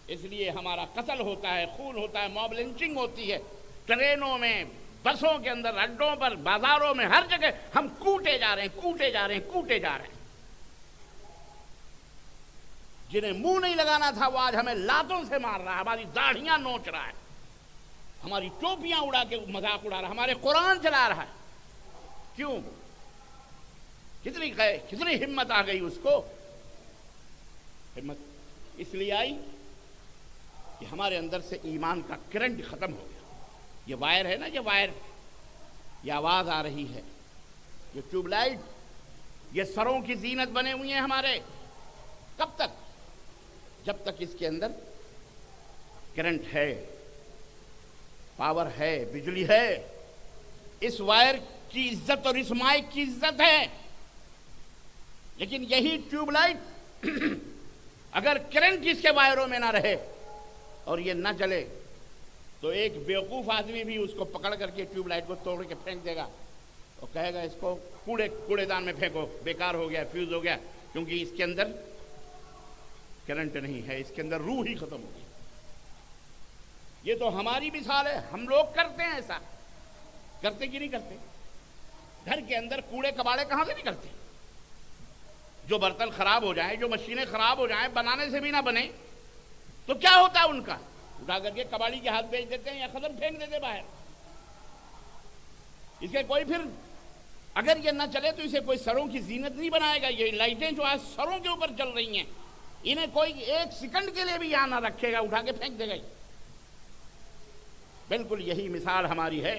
اس لیے ہمارا قتل ہوتا ہے، خون ہوتا ہے، موب لنچنگ ہوتی ہے، ٹرینوں میں، بسوں کے اندر، اڈوں پر، بازاروں میں، ہر جگہ ہم کوٹے جا رہے ہیں، کوٹے جا رہے ہیں، کوٹے جا رہے ہیں۔ جنہیں منہ نہیں لگانا تھا وہ آج ہمیں لاتوں سے مار رہا ہے، ہماری داڑھیاں نوچ رہا ہے، ہماری ٹوپیاں اڑا کے مذاق اڑا رہا ہے، ہمارے قرآن چلا رہا ہے۔ کیوں؟ کتنی ہمت آ گئی اس کو؟ ہمت اس لیے آئی کہ ہمارے اندر سے ایمان کا کرنٹ ختم ہو گیا۔ یہ وائر ہے نا، یہ وائر، یہ آواز آ رہی ہے، یہ ٹیوب لائٹ، یہ سروں کی زینت بنے ہوئے ہیں ہمارے، کب تک؟ جب تک اس کے اندر کرنٹ ہے، پاور ہے، بجلی ہے۔ اس وائر کی عزت اور اس مائک کی عزت ہے، لیکن یہی ٹیوب لائٹ اگر کرنٹ اس کے وائروں میں نہ رہے اور یہ نہ جلے تو ایک بیوقوف آدمی بھی اس کو پکڑ کر کے ٹیوب لائٹ کو توڑ کے پھینک دے گا اور کہے گا اس کو کوڑے دان میں پھینکو، بیکار ہو گیا، فیوز ہو گیا، کیونکہ اس کے اندر کرنٹ نہیں ہے، اس کے اندر روح ہی ختم ہو گئی۔ یہ تو ہماری مثال ہے، ہم لوگ کرتے ہیں ایسا، کرتے کہ نہیں کرتے؟ گھر کے اندر کوڑے کباڑے کہاں سے نکلتے؟ جو برتن خراب ہو جائیں، جو مشینیں خراب ہو جائیں، بنانے سے بھی نہ بنے تو کیا ہوتا ہے ان کا؟ اٹھا کر کے کباڑی کے ہاتھ بیچ دیتے ہیں یا ختم پھینک دیتے باہر۔ اس کے کوئی پھر اگر یہ نہ چلے تو اسے کوئی سروں کی زینت نہیں بنائے گا۔ یہ لائٹیں جو آج سروں کے اوپر چل رہی ہیں، انہیں کوئی ایک سیکنڈ کے لیے بھی یہاں نہ رکھے گا، اٹھا کے پھینک دے گا۔ بالکل یہی مثال ہماری ہے۔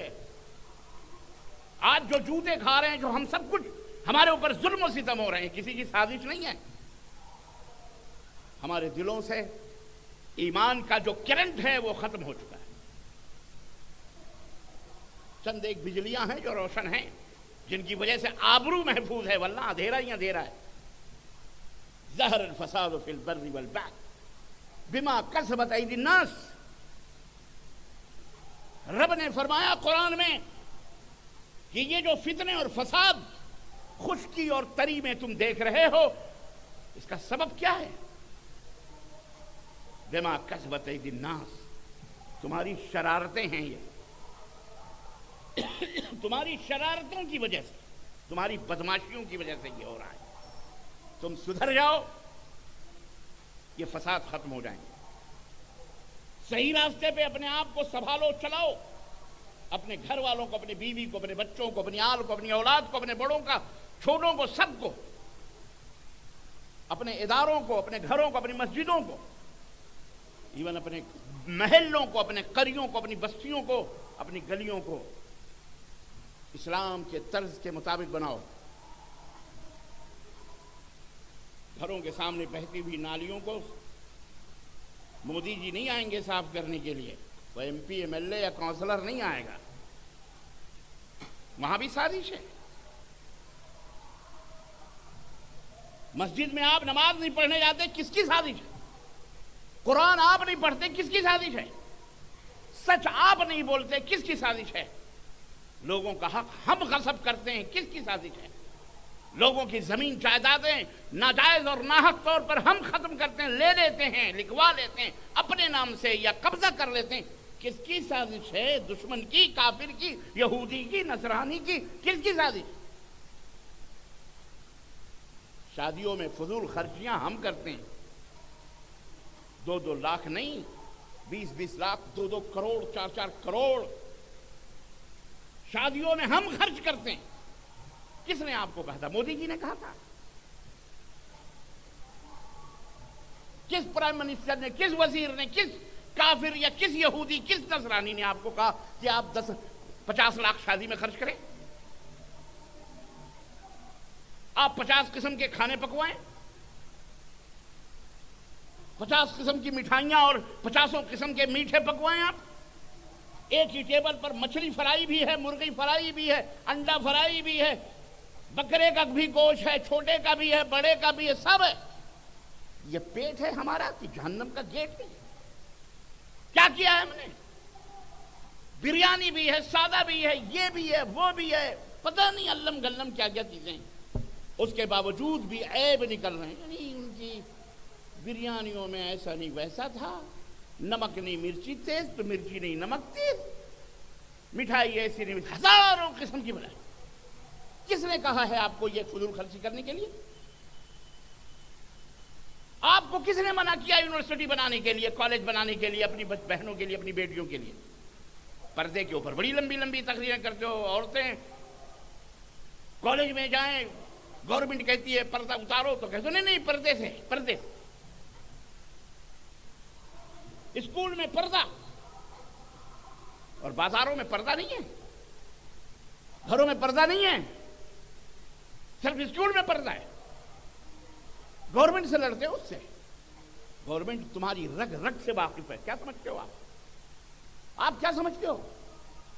آج جو جوتے کھا رہے ہیں، جو ہم سب کچھ ہمارے اوپر ظلم و ستم ہو رہے ہیں، کسی کی سازش نہیں ہے۔ ہمارے دلوں سے ایمان کا جو کرنٹ ہے وہ ختم ہو چکا ہے۔ چند ایک بجلیاں ہیں جو روشن ہیں، جن کی وجہ سے آبرو محفوظ ہے، ورنہ اندھیرا ہی اندھیرا ہے۔ ظہر الفساد فی البر والبحر بما کسبت ایدی الناس۔ رب نے فرمایا قرآن میں کہ یہ جو فتنے اور فساد خشکی اور تری میں تم دیکھ رہے ہو، اس کا سبب کیا ہے؟ بما کسبت ایدی الناس، تمہاری شرارتیں ہیں، یہ تمہاری شرارتوں کی وجہ سے، تمہاری بدماشیوں کی وجہ سے یہ ہو رہا ہے۔ تم سدھر جاؤ، یہ فساد ختم ہو جائیں گے۔ صحیح راستے پہ اپنے آپ کو سنبھالو، چلاؤ، اپنے گھر والوں کو، اپنے بیوی کو، اپنے بچوں کو، اپنی آل کو، اپنی اولاد کو، اپنے بڑوں کا، چھوٹوں کو، سب کو، اپنے اداروں کو، اپنے گھروں کو، اپنی مسجدوں کو، ایون اپنے محلوں کو، اپنے قریوں کو، اپنی بستیوں کو، اپنی گلیوں کو اسلام کے طرز کے مطابق بناؤ۔ گھروں کے سامنے بہتی ہوئی نالیوں کو مودی جی نہیں آئیں گے صاف کرنے کے لیے، وہ M P, M L A یا کونسلر نہیں آئے گا، وہاں بھی سازش ہے۔ مسجد میں آپ نماز نہیں پڑھنے جاتے، کس کی سازش ہے؟ قرآن آپ نہیں پڑھتے، کس کی سازش ہے؟ سچ آپ نہیں بولتے، کس کی سازش ہے؟ لوگوں کا حق ہم غصب کرتے ہیں، کس کی سازش ہے؟ لوگوں کی زمین جائیدادیں ناجائز اور ناحق طور پر ہم ختم کرتے ہیں، لے لیتے ہیں، لکھوا لیتے ہیں اپنے نام سے یا قبضہ کر لیتے ہیں، کس کی سازش ہے؟ دشمن کی، کافر کی، یہودی کی، نصرانی کی، کس کی سازش؟ شادیوں میں فضول خرچیاں ہم کرتے ہیں، 2 لاکھ نہیں، 20 لاکھ، 2 کروڑ، 4 کروڑ شادیوں میں ہم خرچ کرتے ہیں۔ کس نے آپ کو کہا تھا؟ مودی جی نے کہا تھا؟ کس پرائم منسٹر نے، کس وزیر نے، کس کافر یا کس یہودی، کس نصرانی نے آپ کو کہا کہ آپ 50 لاکھ شادی میں خرچ کریں؟ آپ 50 قسم کے کھانے پکوائیں، 50 قسم کی مٹھائیاں اور 50 قسم کے میٹھے پکوائیں۔ آپ ایک ہی ٹیبل پر مچھلی فرائی بھی ہے، مرغی فرائی بھی ہے، انڈا فرائی بھی ہے، بکرے کا بھی گوشت ہے، چھوٹے کا بھی ہے، بڑے کا بھی ہے، سب ہے۔ یہ پیٹ ہے ہمارا کہ جہنم کا گیٹ بھی ہے؟ کیا کیا ہے ہم نے؟ بریانی بھی ہے، سادہ بھی ہے، یہ بھی ہے، وہ بھی ہے، پتہ نہیں علم گلم کیا کیا چیزیں ہیں۔ اس کے باوجود بھی عیب نکل رہے ہیں، یعنی ان کی بریانیوں میں ایسا نہیں ویسا تھا، نمک نہیں مرچی تیز تو مرچی نہیں نمک تیز، مٹھائی ایسی نہیں، ہزاروں قسم کی بنائی۔ کس نے کہا ہے آپ کو یہ فضول خرچی کرنے کے لیے؟ آپ کو کس نے منع کیا یونیورسٹی بنانے کے لیے، کالج بنانے کے لیے، اپنی بہنوں کے لیے، اپنی بیٹیوں کے لیے؟ پردے کے اوپر بڑی لمبی لمبی تقریریں کرتے ہو، عورتیں کالج میں جائیں، گورنمنٹ کہتی ہے پردہ اتارو تو کہتے ہو نہیں پردے سے، پردے سے۔ اسکول میں پردہ، اور بازاروں میں پردہ نہیں ہے، گھروں میں پردہ نہیں ہے، صرف اسکول میں پردہ ہے۔ گورنمنٹ سے لڑتے ہو، اس سے گورنمنٹ تمہاری رگ رگ سے واقف ہے۔ کیا سمجھتے ہو آپ کیا سمجھتے ہو؟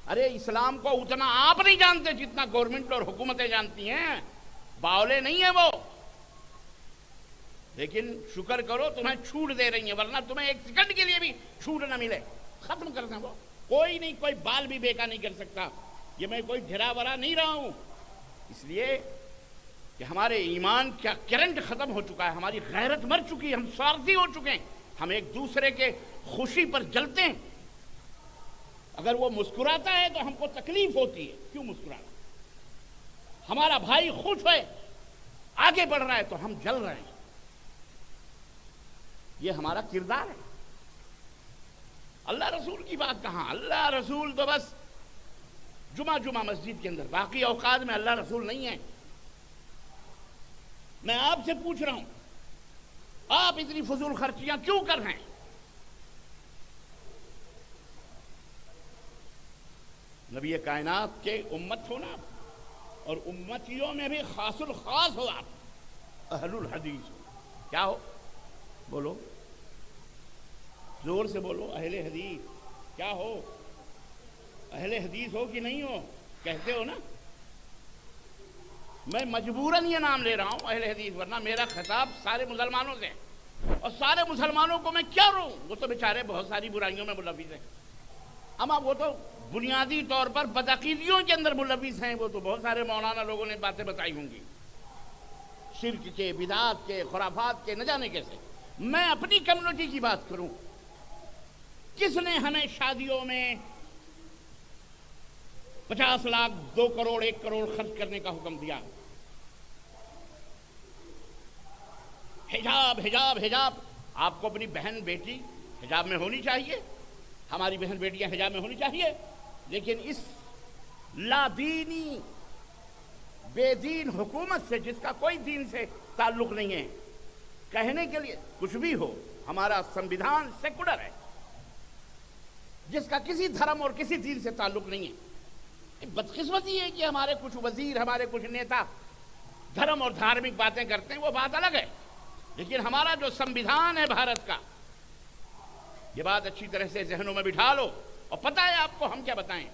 ارے اسلام کو اتنا آپ نہیں جانتے جتنا گورنمنٹ اور حکومتیں جانتی ہیں، باولے نہیں ہیں وہ۔ لیکن شکر کرو تمہیں چھوٹ دے رہی ہیں، ورنہ تمہیں ایک سیکنڈ کے لیے بھی چھوٹ نہ ملے، ختم کر دیں وہ۔ کوئی نہیں، کوئی بال بھی بیکا نہیں کر سکتا. یہ میں کوئی گھرا ورا نہیں رہا ہوں، اس لیے کہ ہمارے ایمان کا کرنٹ ختم ہو چکا ہے، ہماری غیرت مر چکی ہے، ہم سوارتھی ہو چکے ہیں، ہم ایک دوسرے کے خوشی پر جلتے ہیں. اگر وہ مسکراتا ہے تو ہم کو تکلیف ہوتی ہے، کیوں مسکرانا؟ ہمارا بھائی خوش ہے، آگے بڑھ رہا ہے تو ہم جل رہے ہیں. یہ ہمارا کردار ہے. اللہ رسول کی بات کہاں؟ اللہ رسول تو بس جمعہ مسجد کے اندر، باقی اوقات میں اللہ رسول نہیں ہے. میں آپ سے پوچھ رہا ہوں، آپ اتنی فضول خرچیاں کیوں کر رہے ہیں؟ نبی کائنات کے امت ہو نا، اور امتیوں میں بھی خاص الخاص ہو آپ، اہل الحدیث ہو. کیا ہو؟ بولو، زور سے بولو. اہل حدیث کیا ہو؟ اہل حدیث ہو کہ نہیں ہو؟ کہتے ہو نا. میں مجبوراً یہ نام لے رہا ہوں اہل حدیث، ورنہ میرا خطاب سارے مسلمانوں سے، اور سارے مسلمانوں کو میں کیا روں؟ وہ تو بیچارے بہت ساری برائیوں میں ملوث ہیں. اما وہ تو بنیادی طور پر بدعقیدیوں کے اندر ملوث ہیں. وہ تو بہت سارے مولانا لوگوں نے باتیں بتائی ہوں گی، شرک کے، بدعات کے، خرافات کے، نہ جانے کیسے. میں اپنی کمیونٹی کی بات کروں، کس نے ہمیں شادیوں میں 50 لاکھ 2 کروڑ 1 کروڑ خرچ کرنے کا حکم دیا؟ حجاب حجاب حجاب. آپ کو اپنی بہن بیٹی حجاب میں ہونی چاہیے، ہماری بہن بیٹیاں حجاب میں ہونی چاہیے، لیکن اس لادینی بے دین حکومت سے، جس کا کوئی دین سے تعلق نہیں ہے، کہنے کے لیے کچھ بھی ہو. ہمارا سنویدھان سیکولر ہے، جس کا کسی دھرم اور کسی دین سے تعلق نہیں ہے. بدقسمتی ہے کہ ہمارے کچھ وزیر، ہمارے کچھ نیتا دھرم اور دھارمک باتیں کرتے ہیں، وہ بات الگ ہے، لیکن ہمارا جو سنویدھان ہے بھارت کا، یہ بات اچھی طرح سے ذہنوں میں بٹھا لو. اور پتہ ہے آپ کو ہم کیا بتائیں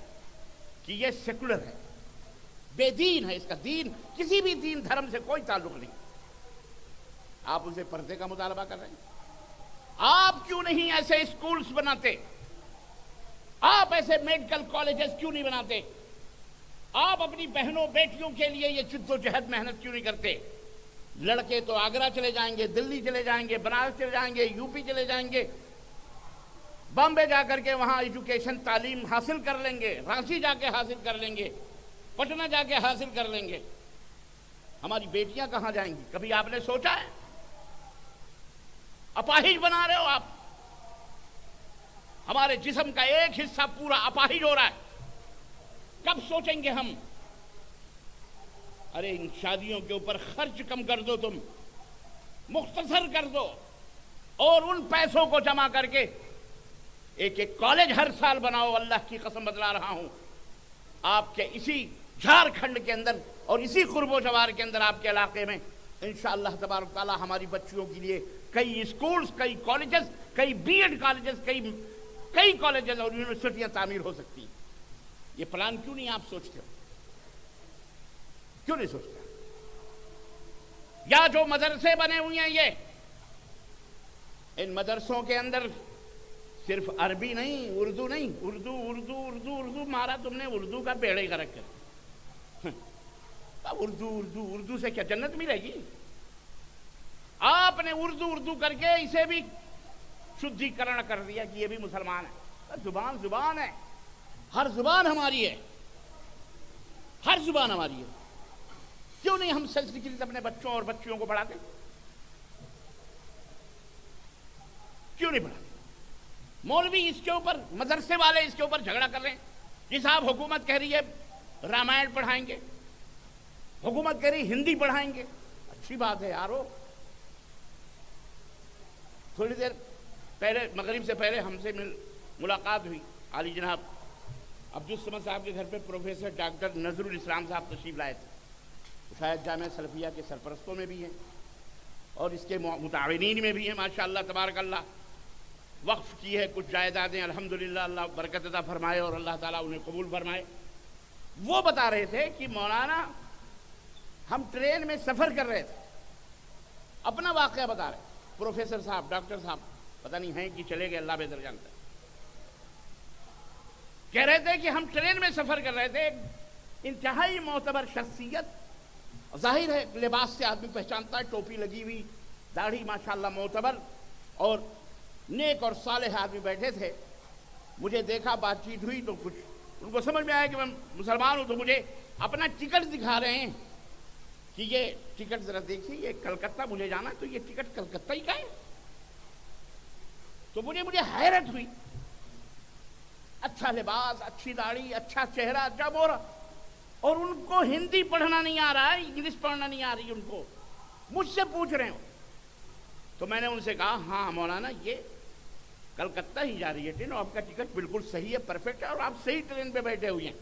کہ یہ سیکولر ہے، بے دین ہے، اس کا دین کسی بھی دین دھرم سے کوئی تعلق نہیں. آپ اسے پردے کا مطالبہ کر رہے ہیں. آپ کیوں نہیں ایسے اسکولز بناتے؟ آپ ایسے میڈیکل کالجز کیوں نہیں بناتے؟ آپ اپنی بہنوں بیٹیوں کے لیے یہ جد و جہد محنت کیوں نہیں کرتے؟ لڑکے تو آگرہ چلے جائیں گے، دلی چلے جائیں گے، بنارس چلے جائیں گے، یو پی چلے جائیں گے، بامبے جا کر کے وہاں ایجوکیشن تعلیم حاصل کر لیں گے، رانچی جا کے حاصل کر لیں گے، پٹنہ جا کے حاصل کر لیں گے. ہماری بیٹیاں کہاں جائیں گی؟ کبھی آپ نے سوچا ہے؟ اپاہج بنا رہے ہو آپ. ہمارے جسم کا ایک حصہ پورا اپاہج ہو رہا ہے. کب سوچیں گے ہم؟ ارے ان شادیوں کے اوپر خرچ کم کر دو، تم مختصر کر دو، اور ان پیسوں کو جمع کر کے ایک کالج ہر سال بناؤ. اللہ کی قسم بتلا رہا ہوں، آپ کے اسی جھارکھنڈ کے اندر اور اسی قرب و جوار کے اندر، آپ کے علاقے میں انشاءاللہ تبارک تعالی ہماری بچیوں کے لیے کئی اسکولز، کئی کالجز، کئی بی ایڈ کالجز، کئی کالجز اور یونیورسٹیاں تعمیر ہو سکتی ہیں. یہ پلان کیوں نہیں آپ سوچتے ہو؟ کیوں نہیں سوچتے؟ یا جو مدرسے بنے ہوئے ہیں، یہ ان مدرسوں کے اندر صرف عربی نہیں، اردو نہیں، اردو اردو اردو اردو مارا تم نے اردو کا بیڑے کا رکھ کر. اردو اردو اردو سے کیا جنت ملے گی؟ آپ نے اردو اردو کر کے اسے بھی شدھیکرن کر دیا کہ یہ بھی مسلمان ہے. زبان زبان ہے، ہر زبان ہماری ہے، ہر زبان ہماری ہے. کیوں نہیں ہم سنسکرت اپنے بچوں اور بچیوں کو پڑھاتے؟ کیوں نہیں پڑھاتے؟ مولوی اس کے اوپر، مدرسے والے اس کے اوپر جھگڑا کر رہے ہیں. جی صاحب، حکومت کہہ رہی ہے رامائن پڑھائیں گے، حکومت کہہ رہی ہندی پڑھائیں گے. اچھی بات ہے یارو. تھوڑی دیر پہلے، مغرب سے پہلے ہم سے ملاقات ہوئی. عالی جناب عبدالصمد صاحب کے گھر پہ پروفیسر ڈاکٹر نذر الاسلام صاحب تشریف لائے تھے. شاید جامعہ سلفیہ کے سرپرستوں میں بھی ہیں اور اس کے متعاونین میں بھی ہیں. ماشاءاللہ تبارک اللہ. وقف کی ہے کچھ جائیدادیں، الحمدللہ، اللہ برکت عطا فرمائے اور اللہ تعالیٰ انہیں قبول فرمائے. وہ بتا رہے تھے کہ مولانا، ہم ٹرین میں سفر کر رہے تھے، اپنا واقعہ بتا رہے. پروفیسر صاحب، ڈاکٹر صاحب پتہ نہیں ہیں کہ چلے گئے، اللہ بہتر جانتا ہے. کہہ رہے تھے کہ ہم ٹرین میں سفر کر رہے تھے، انتہائی معتبر شخصیت، ظاہر ہے لباس سے آدمی پہچانتا ہے، ٹوپی لگی ہوئی، داڑھی ماشاءاللہ معتبر اور نیک اور صالح آدمی بیٹھے تھے. مجھے دیکھا، بات چیت ہوئی تو کچھ ان کو سمجھ میں آیا کہ میں مسلمان ہوں، تو مجھے اپنا ٹکٹ دکھا رہے ہیں کہ یہ ٹکٹ ذرا دیکھیے، یہ کلکتہ مجھے جانا، تو یہ ٹکٹ کلکتہ ہی کا ہے. تو مجھے حیرت ہوئی، اچھا لباس، اچھی داڑھی، اچھا چہرہ، اچھا مورا، اور ان کو ہندی پڑھنا نہیں آ رہا ہے، انگلش پڑھنا نہیں آ رہی ان کو، مجھ سے پوچھ رہے ہو. تو میں نے ان سے کہا ہاں مولانا، یہ کلکتہ ہی جا رہی ہے ٹرین، آپ کا ٹکٹ بالکل صحیح ہے، پرفیکٹ ہے، اور آپ صحیح ٹرین پہ بیٹھے ہوئے ہیں.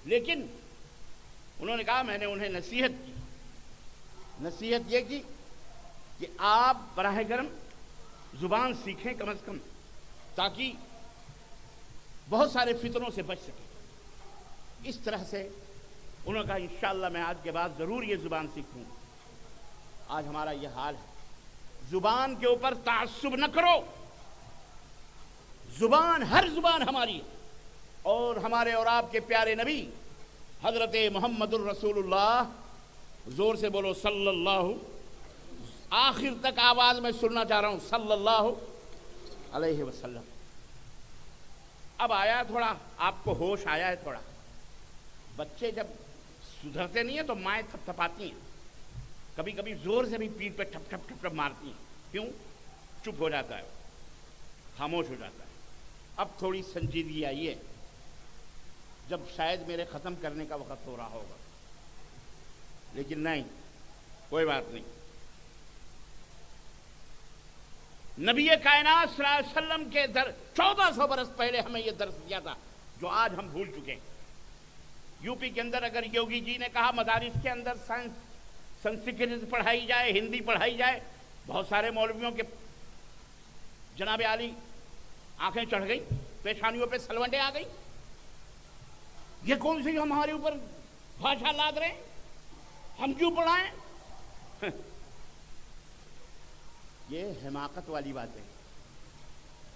لیکن انہوں نے کہا، میں نے انہیں نصیحت یہ کی کہ آپ براہ کرم زبان سیکھیں کم از کم، تاکہ بہت سارے فتنوں سے بچ سکیں. اس طرح سے انہوں نے کہا انشاءاللہ میں آج کے بعد ضرور یہ زبان سیکھوں. آج ہمارا یہ حال ہے، زبان کے اوپر تعصب نہ کرو، زبان، ہر زبان ہماری ہے، اور ہمارے اور آپ کے پیارے نبی حضرت محمد الرسول اللہ، زور سے بولو صلی اللہ، آخر تک آواز میں سننا چاہ رہا ہوں، صلی اللہ علیہ وسلم. اب آیا تھوڑا آپ کو ہوش آیا ہے تھوڑا. بچے جب سدھرتے نہیں ہیں تو مائیں تھپ تھپاتی ہیں، کبھی کبھی زور سے بھی پیٹھ پہ ٹھپ ٹھپ ٹھپ ٹھپ مارتی ہیں. کیوں؟ چپ ہو جاتا ہے، خاموش ہو جاتا ہے. اب تھوڑی سنجیدگی آئی ہے، جب شاید میرے ختم کرنے کا وقت ہو رہا ہوگا، لیکن نہیں، کوئی بات نہیں. نبی کائنات صلی اللہ علیہ وسلم کے 1400 برس پہلے ہمیں یہ درس دیا تھا جو آج ہم بھول چکے ہیں. یو پی کے اندر اگر یوگی جی نے کہا مدارس کے اندر سنسکرت پڑھائی جائے، ہندی پڑھائی جائے، بہت سارے مولویوں کے جناب عالی آنکھیں چڑھ گئی، پیشانیوں پہ سلوٹیں آ گئی. یہ کون سی ہمارے اوپر بھاشا لاد رہے ہیں، ہم کیوں پڑھائیں؟ یہ حماقت والی بات ہے.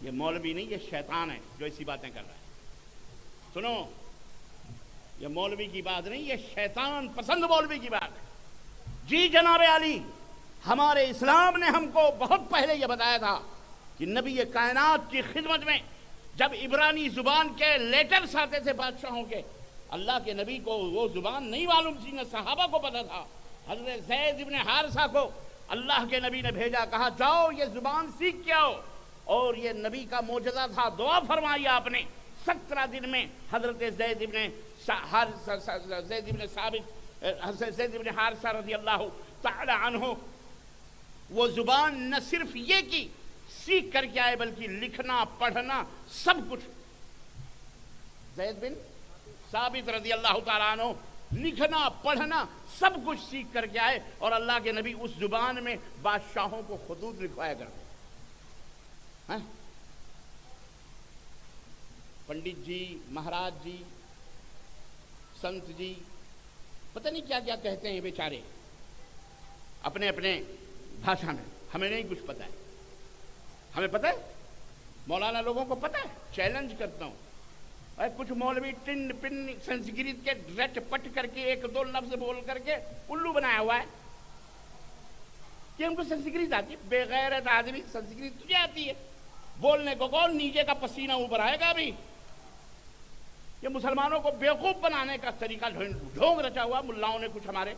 یہ مولوی نہیں، یہ شیطان ہے جو ایسی باتیں کر رہا ہے. سنو، یہ مولوی کی بات نہیں، یہ شیطان پسند مولوی کی بات ہے. جی جناب علی، ہمارے اسلام نے ہم کو بہت پہلے یہ بتایا تھا کہ نبی کائنات کی خدمت میں جب عبرانی زبان کے لیٹرز آتے تھے بادشاہوں کے، اللہ کے نبی کو وہ زبان نہیں معلوم تھی، نہ صحابہ کو پتا تھا. حضرت زید ابن حارثہ کو اللہ کے نبی نے بھیجا، کہا جاؤ یہ زبان سیکھ کے آؤ، اور یہ نبی کا معجزہ تھا. دعا فرمائی آپ نے، 17 دن میں حضرت زید ابن حارثہ رضی اللہ تعالی عنہ وہ زبان نہ صرف یہ کی سیکھ کر کے آئے، بلکہ لکھنا پڑھنا سب کچھ. زید بن ثابت رضی اللہ تعالیٰ عنہ لکھنا پڑھنا سب کچھ سیکھ کر کے آئے، اور اللہ کے نبی اس زبان میں بادشاہوں کو خطوط لکھوایا کرتے. پنڈت جی، مہاراج جی، سنت جی، پتہ نہیں کیا کیا کہتے ہیں بیچارے اپنے اپنے بھاشا میں. ہمیں نہیں کچھ پتہ ہے. ہمیں پتہ ہے، مولانا لوگوں کو پتہ ہے. چیلنج کرتا ہوں، کچھ مولوی ٹن پن سنسکرت کے رٹ پٹ کر کے ایک دو لفظ بول کر کے الو بنایا ہوا ہے کہ ہم کو سنسکرت آتی ہے. بے غیرت آدمی، سنسکرت تجھے آتی ہے؟ بولنے کو کون، نیچے کا پسینہ اوپر آئے گا. ابھی یہ مسلمانوں کو بیوقوف بنانے کا طریقہ ڈھونگ رچا ہوا ملاؤں نے کچھ ہمارے.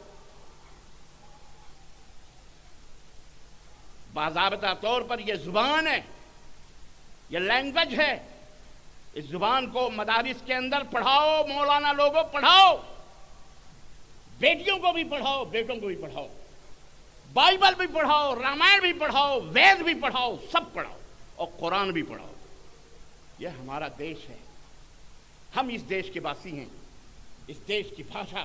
باضابطہ طور پر یہ زبان ہے، یہ لینگویج ہے. اس زبان کو مدارس کے اندر پڑھاؤ، مولانا لوگوں پڑھاؤ، بیٹیوں کو بھی پڑھاؤ، بیٹوں کو بھی پڑھاؤ، بائبل بھی پڑھاؤ، رامائن بھی پڑھاؤ، وید بھی پڑھاؤ، سب پڑھاؤ، اور قرآن بھی پڑھاؤ. یہ ہمارا دیش ہے، ہم اس دیش کے باسی ہیں. اس دیش کی بھاشا،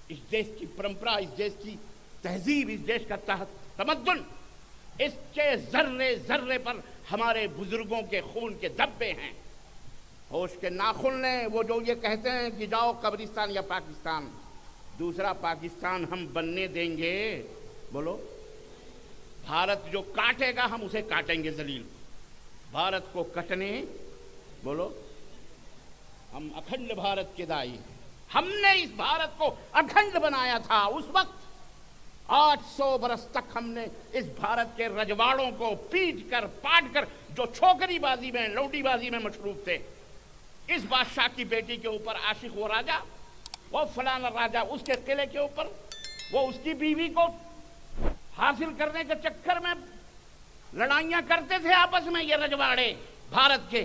اس دیش کی پرمپرا، اس دیش کی تہذیب، اس دیش کا تمدن، اس کے ذرے ذرے پر ہمارے بزرگوں کے خون کے دھبے ہیں. ہوش کے ناخن لیں وہ جو یہ کہتے ہیں کہ جاؤ قبرستان یا پاکستان. دوسرا پاکستان ہم بننے دیں گے؟ بولو. بھارت جو کاٹے گا ہم اسے کاٹیں گے ذلیل. بھارت کو کٹنے، بولو، ہم اکھنڈ بھارت کے دائی ہیں، ہم نے اس بھارت کو اکھنڈ بنایا تھا۔ اس وقت 800 برس تک ہم نے اس بھارت کے رجواڑوں کو پیٹ کر پاٹ کر، جو چھوکری بازی میں لوٹی بازی میں مصروف تھے، اس بادشاہ کی بیٹی کے اوپر عاشق وہ راجا، وہ فلانا راجا، اس کے قلعے کے اوپر وہ اس کی بیوی کو حاصل کرنے کے چکر میں لڑائیاں کرتے تھے آپس میں یہ رجواڑے بھارت کے۔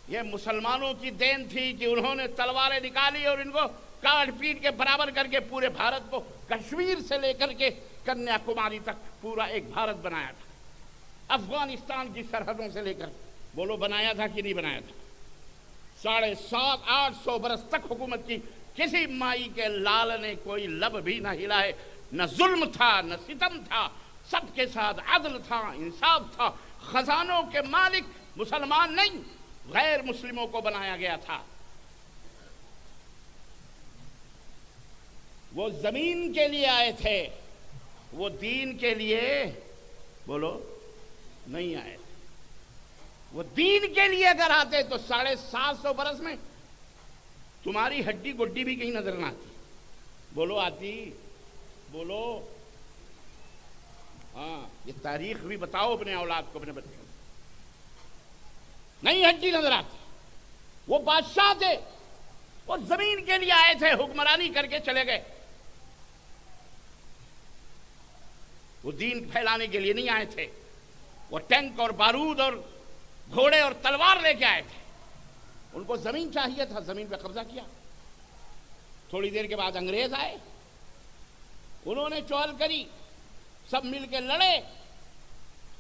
یہ مسلمانوں کی دین تھی کہ انہوں نے تلواریں نکالی اور ان کو کاٹ پیٹ کے برابر کر کے پورے بھارت کو کشمیر سے لے کر کے کنیا کماری تک پورا ایک بھارت بنایا تھا۔ افغانستان کی سرحدوں سے لے کر، بولو بنایا تھا کہ نہیں بنایا تھا؟ 750-800 برس تک حکومت کی، کسی مائی کے لال نے کوئی لب بھی نہ ہلائے، نہ ظلم تھا نہ ستم تھا، سب کے ساتھ عدل تھا، انصاف تھا۔ خزانوں کے مالک مسلمان نہیں، غیر مسلموں کو بنایا گیا تھا۔ وہ زمین کے لیے آئے تھے، وہ دین کے لیے بولو نہیں آئے تھے۔ وہ دین کے لیے اگر آتے تو 750 برس میں تمہاری ہڈی گڈی بھی کہیں نظر نہ آتی۔ بولو آتی؟ بولو ہاں، یہ تاریخ بھی بتاؤ اپنے اولاد کو، اپنے بچوں کو، نہیں ہڈی نظر آتی۔ وہ بادشاہ تھے، وہ زمین کے لیے آئے تھے، حکمرانی کر کے چلے گئے، وہ دین پھیلانے کے لیے نہیں آئے تھے۔ وہ ٹینک اور بارود اور گھوڑے اور تلوار لے کے آئے تھے۔ ان کو زمین چاہیے تھا، زمین پہ قبضہ کیا۔ تھوڑی دیر کے بعد انگریز آئے، انہوں نے چول کری، سب مل کے لڑے،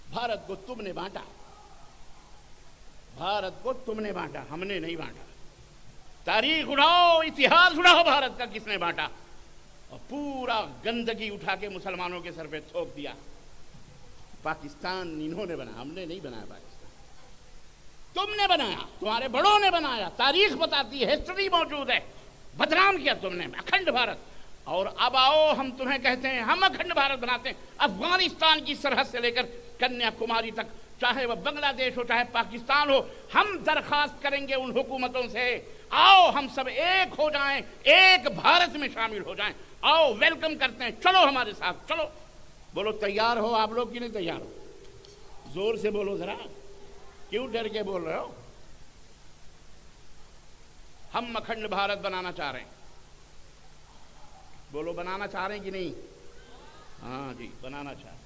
بھارت کو تم نے بانٹا، بھارت کو تم نے بانٹا، ہم نے نہیں بانٹا۔ تاریخ اڑاؤ، اتہاس اڑاؤ، بھارت کا کس نے بانٹا، اور پورا گندگی اٹھا کے مسلمانوں کے سر پہ تھوپ دیا۔ پاکستان انہوں نے بنایا، ہم نے نہیں بنایا پاکستان، تم نے بنایا، تمہارے بڑوں نے بنایا۔ تاریخ بتاتی ہے، ہسٹری موجود ہے، بدنام کیا تم نے اکھنڈ بھارت۔ اور اب آؤ ہم تمہیں کہتے ہیں، ہم اکھنڈ بھارت بناتے ہیں، افغانستان کی سرحد سے لے کر کنیا کماری تک، چاہے وہ بنگلہ دیش ہو چاہے پاکستان ہو، ہم درخواست کریں گے ان حکومتوں سے، آؤ ہم سب ایک ہو جائیں، ایک بھارت میں شامل ہو جائیں، آؤ ویلکم کرتے ہیں، چلو ہمارے ساتھ چلو۔ بولو تیار ہو آپ لوگ کہ نہیں تیار ہو؟ زور سے بولو ذرا، کیوں ڈر کے بول رہے ہو؟ ہم اکھنڈ بھارت بنانا چاہ رہے ہیں، بولو بنانا چاہ رہے ہیں کہ نہیں؟ ہاں جی بنانا چاہ رہے ہیں،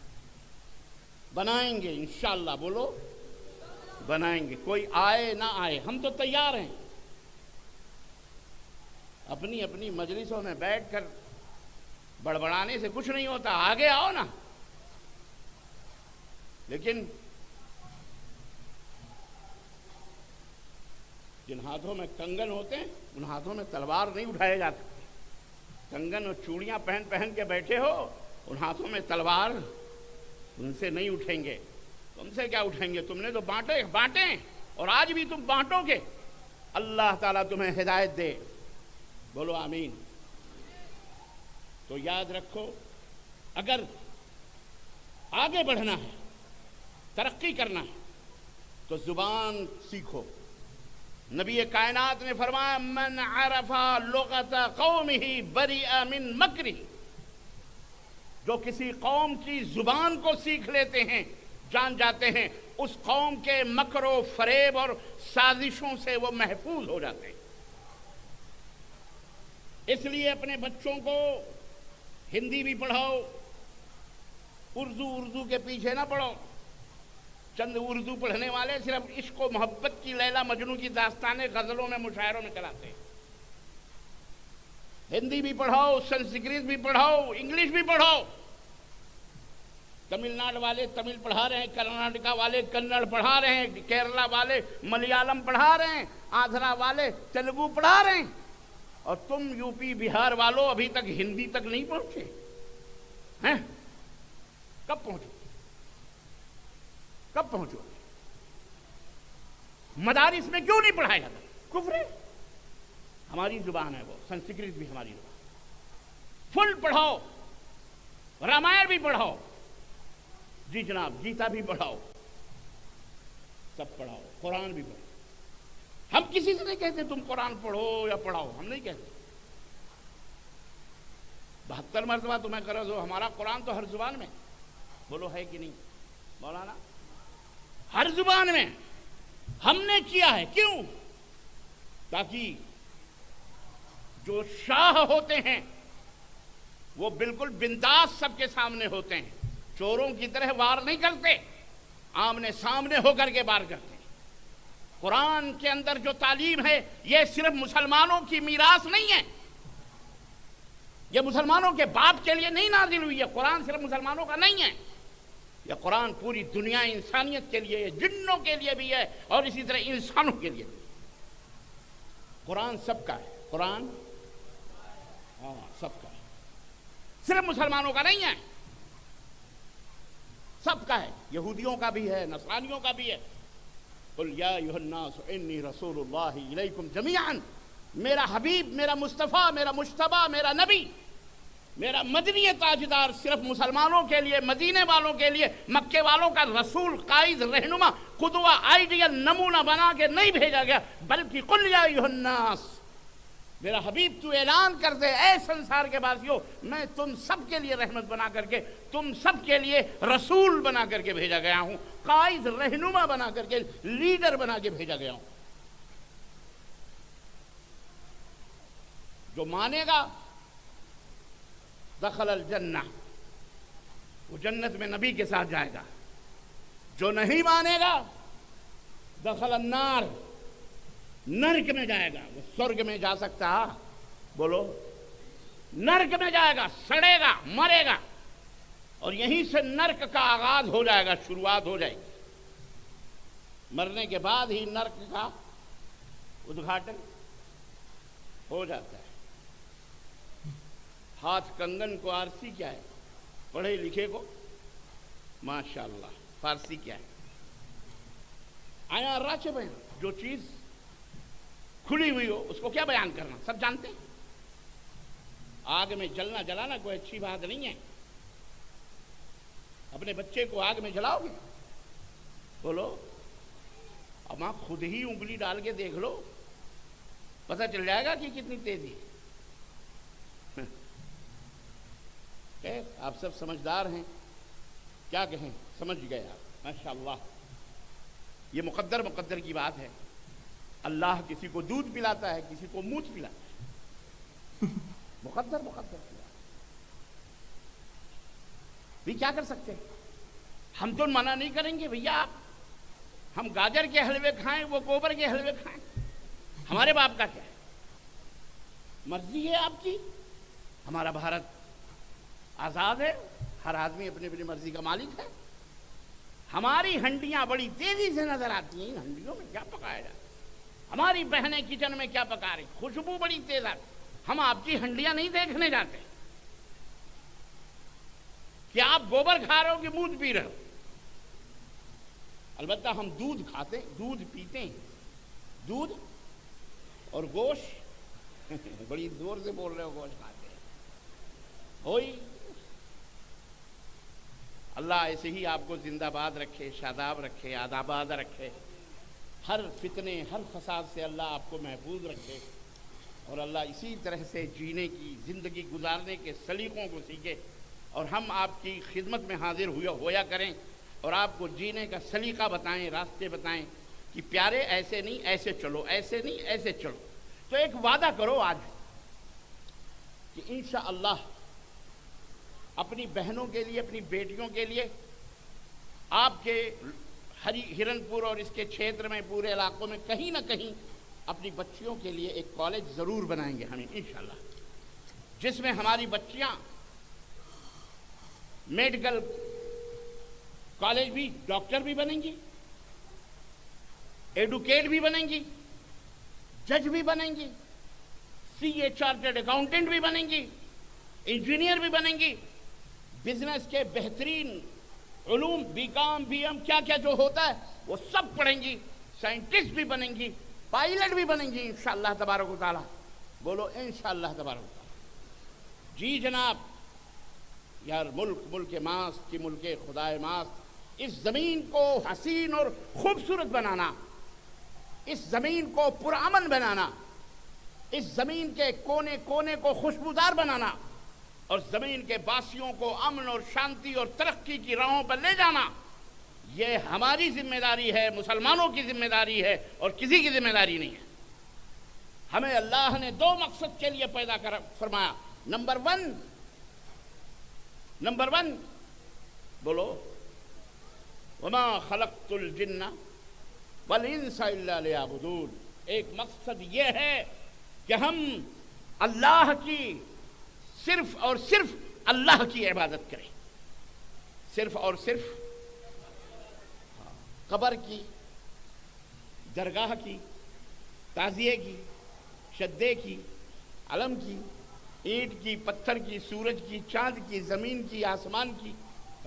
بنائیں گے انشاءاللہ، بولو بنائیں گے، کوئی آئے نہ آئے ہم تو تیار ہیں۔ اپنی اپنی مجلسوں میں بیٹھ کر بڑبڑانے سے کچھ نہیں ہوتا، آگے آؤ نا۔ لیکن جن ہاتھوں میں کنگن ہوتے ہیں ان ہاتھوں میں تلوار نہیں اٹھائے جاتے۔ کنگن اور چوڑیاں پہن پہن کے بیٹھے ہو، ان ہاتھوں میں تلوار ان سے نہیں اٹھیں گے۔ تم سے کیا اٹھیں گے؟ تم نے تو بانٹیں اور آج بھی تم بانٹو گے۔ اللہ تعالیٰ تمہیں ہدایت دے، بولو آمین۔ تو یاد رکھو، اگر آگے بڑھنا ہے، ترقی کرنا ہے تو زبان سیکھو۔ نبی کائنات نے فرمایا من عرف لغت قومہ بریء من مکرہ، جو کسی قوم کی زبان کو سیکھ لیتے ہیں، جان جاتے ہیں، اس قوم کے مکر و فریب اور سازشوں سے وہ محفوظ ہو جاتے ہیں۔ اس لیے اپنے بچوں کو ہندی بھی پڑھاؤ، اردو کے پیچھے نہ پڑھو۔ چند اردو پڑھنے والے صرف عشق و محبت کی لیلا مجنو کی داستانیں غزلوں میں مشاعروں میں چلاتے ہیں۔ ہندی بھی پڑھاؤ، سنسکرت بھی پڑھاؤ، انگلش بھی پڑھاؤ۔ تمل ناڈو والے تمل پڑھا رہے ہیں، کرناٹکا والے کنڑ پڑھا رہے ہیں، کیرلا والے ملیالم پڑھا رہے ہیں، آندھرا والے تیلگو پڑھا رہے ہیں، اور تم یو پی بہار والوں ابھی تک ہندی تک نہیں پہنچے ہیں۔ کب پہنچو؟ کب پہنچو؟ مدارس میں کیوں نہیں پڑھایا جاتا؟ کفر ہے، ہماری زبان ہے وہ، سنسکرت بھی ہماری زبان، فل پڑھاؤ، رامائن بھی پڑھاؤ، جی جناب گیتا بھی پڑھاؤ، سب پڑھاؤ، قرآن بھی پڑھاؤ۔ ہم کسی سے نہیں کہتے تم قرآن پڑھو یا پڑھاؤ، ہم نہیں کہتے۔ 72 مرتبہ تمہیں قرض ہو، ہمارا قرآن تو ہر زبان میں، بولو ہے کہ نہیں مولانا؟ ہر زبان میں ہم نے کیا ہے، کیوں؟ تاکہ جو شاہ ہوتے ہیں وہ بالکل بنداس سب کے سامنے ہوتے ہیں، چوروں کی طرح وار نہیں کرتے، آمنے سامنے ہو کر کے وار کرتے ہیں۔ قرآن کے اندر جو تعلیم ہے یہ صرف مسلمانوں کی میراث نہیں ہے، یہ مسلمانوں کے باپ کے لیے نہیں نازل ہوئی ہے، قرآن صرف مسلمانوں کا نہیں ہے، یہ قرآن پوری دنیا انسانیت کے لیے، جنوں کے لیے بھی ہے اور اسی طرح انسانوں کے لیے بھی۔ قرآن سب کا ہے، قرآن سب کا ہے، صرف مسلمانوں کا نہیں ہے، سب کا ہے، یہودیوں کا بھی ہے، نصرانیوں کا بھی ہے۔ قل یا ایھا الناس انی رسول اللہ الیکم جمیعا، میرا حبیب، میرا مصطفیٰ، میرا مجتبی، میرا نبی، میرا مدنی تاجدار صرف مسلمانوں کے لیے، مدینے والوں کے لیے، مکے والوں کا رسول، قائد، رہنما، قدوہ، آئیڈیل، نمونہ بنا کے نہیں بھیجا گیا، بلکہ قل یا ایھا الناس، میرا حبیب تو اعلان کر دے اے سنسار کے باسیوں، میں تم سب کے لیے رحمت بنا کر کے، تم سب کے لیے رسول بنا کر کے بھیجا گیا ہوں، قائد، رہنما بنا کر کے، لیڈر بنا کے بھیجا گیا ہوں۔ جو مانے گا دخل الجنہ، وہ جنت میں نبی کے ساتھ جائے گا، جو نہیں مانے گا دخل النار، نرک میں جائے گا۔ وہ سرگ میں جا سکتا، بولو؟ نرک میں جائے گا، سڑے گا، مرے گا، اور یہیں سے نرک کا آغاز ہو جائے گا، شروعات ہو جائے گی، مرنے کے بعد ہی نرک کا ادگھاٹن ہو جاتا ہے۔ ہاتھ کنگن کو آرسی کیا ہے؟ پڑھے لکھے کو ماشاءاللہ فارسی کیا ہے؟ آیا راچے بیان، جو چیز کھلی ہوئی ہو اس کو کیا بیان کرنا، سب جانتے ہیں۔ آگ میں جلنا جلانا کوئی اچھی بات نہیں ہے۔ اپنے بچے کو آگ میں جلاؤ گے؟ بولو، اب آپ خود ہی انگلی ڈال کے دیکھ لو، پتہ چل جائے گا کہ کتنی تیزی ہے۔ آپ سب سمجھدار ہیں، کیا کہیں، سمجھ گئے آپ، ماشاءاللہ۔ یہ مقدر کی بات ہے۔ اللہ کسی کو دودھ پلاتا ہے، کسی کو موت پلاتا ہے، مقدر کی بات بھی کیا کر سکتے ہیں؟ ہم تو منع نہیں کریں گے بھیا، ہم گاجر کے حلوے کھائیں، وہ گوبر کے حلوے کھائیں، ہمارے باپ کا کیا ہے؟ مرضی ہے آپ کی۔ ہمارا بھارت آزاد ہے، ہر آدمی اپنی اپنی مرضی کا مالک ہے۔ ہماری ہنڈیاں بڑی تیزی سے نظر آتی ہیں، ان ہنڈیوں میں کیا پکایا جاتا ہے؟ ہماری بہنیں کچن میں کیا پکا رہی، خوشبو بڑی تیز آتی، ہم آپ کی ہنڈیاں نہیں دیکھنے جاتے کہ آپ گوبر کھا رہے ہو کہ دودھ پی رہے ہو۔ البتہ ہم دودھ کھاتے، دودھ پیتے ہیں، دودھ اور گوشت بڑی زور سے بول رہے ہو، گوشت کھاتے ہیں ہوئی۔ اللہ ایسے ہی آپ کو زندہ باد رکھے، شاداب رکھے، آداباد رکھے، ہر فتنے، ہر فساد سے اللہ آپ کو محفوظ رکھے، اور اللہ اسی طرح سے جینے کی، زندگی گزارنے کے سلیقوں کو سیکھے، اور ہم آپ کی خدمت میں حاضر ہویا کریں اور آپ کو جینے کا سلیقہ بتائیں، راستے بتائیں کہ پیارے ایسے نہیں، ایسے چلو، ایسے نہیں، ایسے چلو۔ تو ایک وعدہ کرو آج کہ انشاءاللہ اپنی بہنوں کے لیے، اپنی بیٹیوں کے لیے، آپ کے ہرن پور اور اس کے چھیتر میں، پورے علاقوں میں کہیں نہ کہیں اپنی بچیوں کے لیے ایک کالج ضرور بنائیں گے ہمیں انشاءاللہ، جس میں ہماری بچیاں میڈیکل کالج بھی، ڈاکٹر بھی بنیں گی، ایڈوکیٹ بھی بنیں گی، جج بھی بنیں گی، سی اے چارٹرڈ اکاؤنٹنٹ بھی بنیں گی، انجینئر بھی بنیں گی، بزنس کے بہترین علوم، بی کام، بی ایم، کیا کیا جو ہوتا ہے وہ سب پڑھیں گی، سائنٹسٹ بھی بنیں گی، پائلٹ بھی بنیں گی انشاءاللہ تبارک و تعالی۔ بولو انشاءاللہ تبارک و تعالی۔ جی جناب، یار ملک ماست کی ملک خدائے ماست، اس زمین کو حسین اور خوبصورت بنانا اس زمین کو پرامن بنانا، اس زمین کے کونے کونے کو خوشبودار بنانا، اور زمین کے باسیوں کو امن اور شانتی اور ترقی کی راہوں پر لے جانا، یہ ہماری ذمہ داری ہے، مسلمانوں کی ذمہ داری ہے، اور کسی کی ذمہ داری نہیں ہے۔ ہمیں اللہ نے دو مقصد کے لیے پیدا فرمایا۔ نمبر ون بولو، وما خلقت الجن والانس الا لیعبدون۔ ایک مقصد یہ ہے کہ ہم اللہ کی صرف اور صرف اللہ کی عبادت کریں، صرف اور صرف قبر کی، درگاہ کی، تعزیے کی، شدے کی، علم کی، اینٹ کی، پتھر کی، سورج کی، چاند کی، زمین کی، آسمان کی،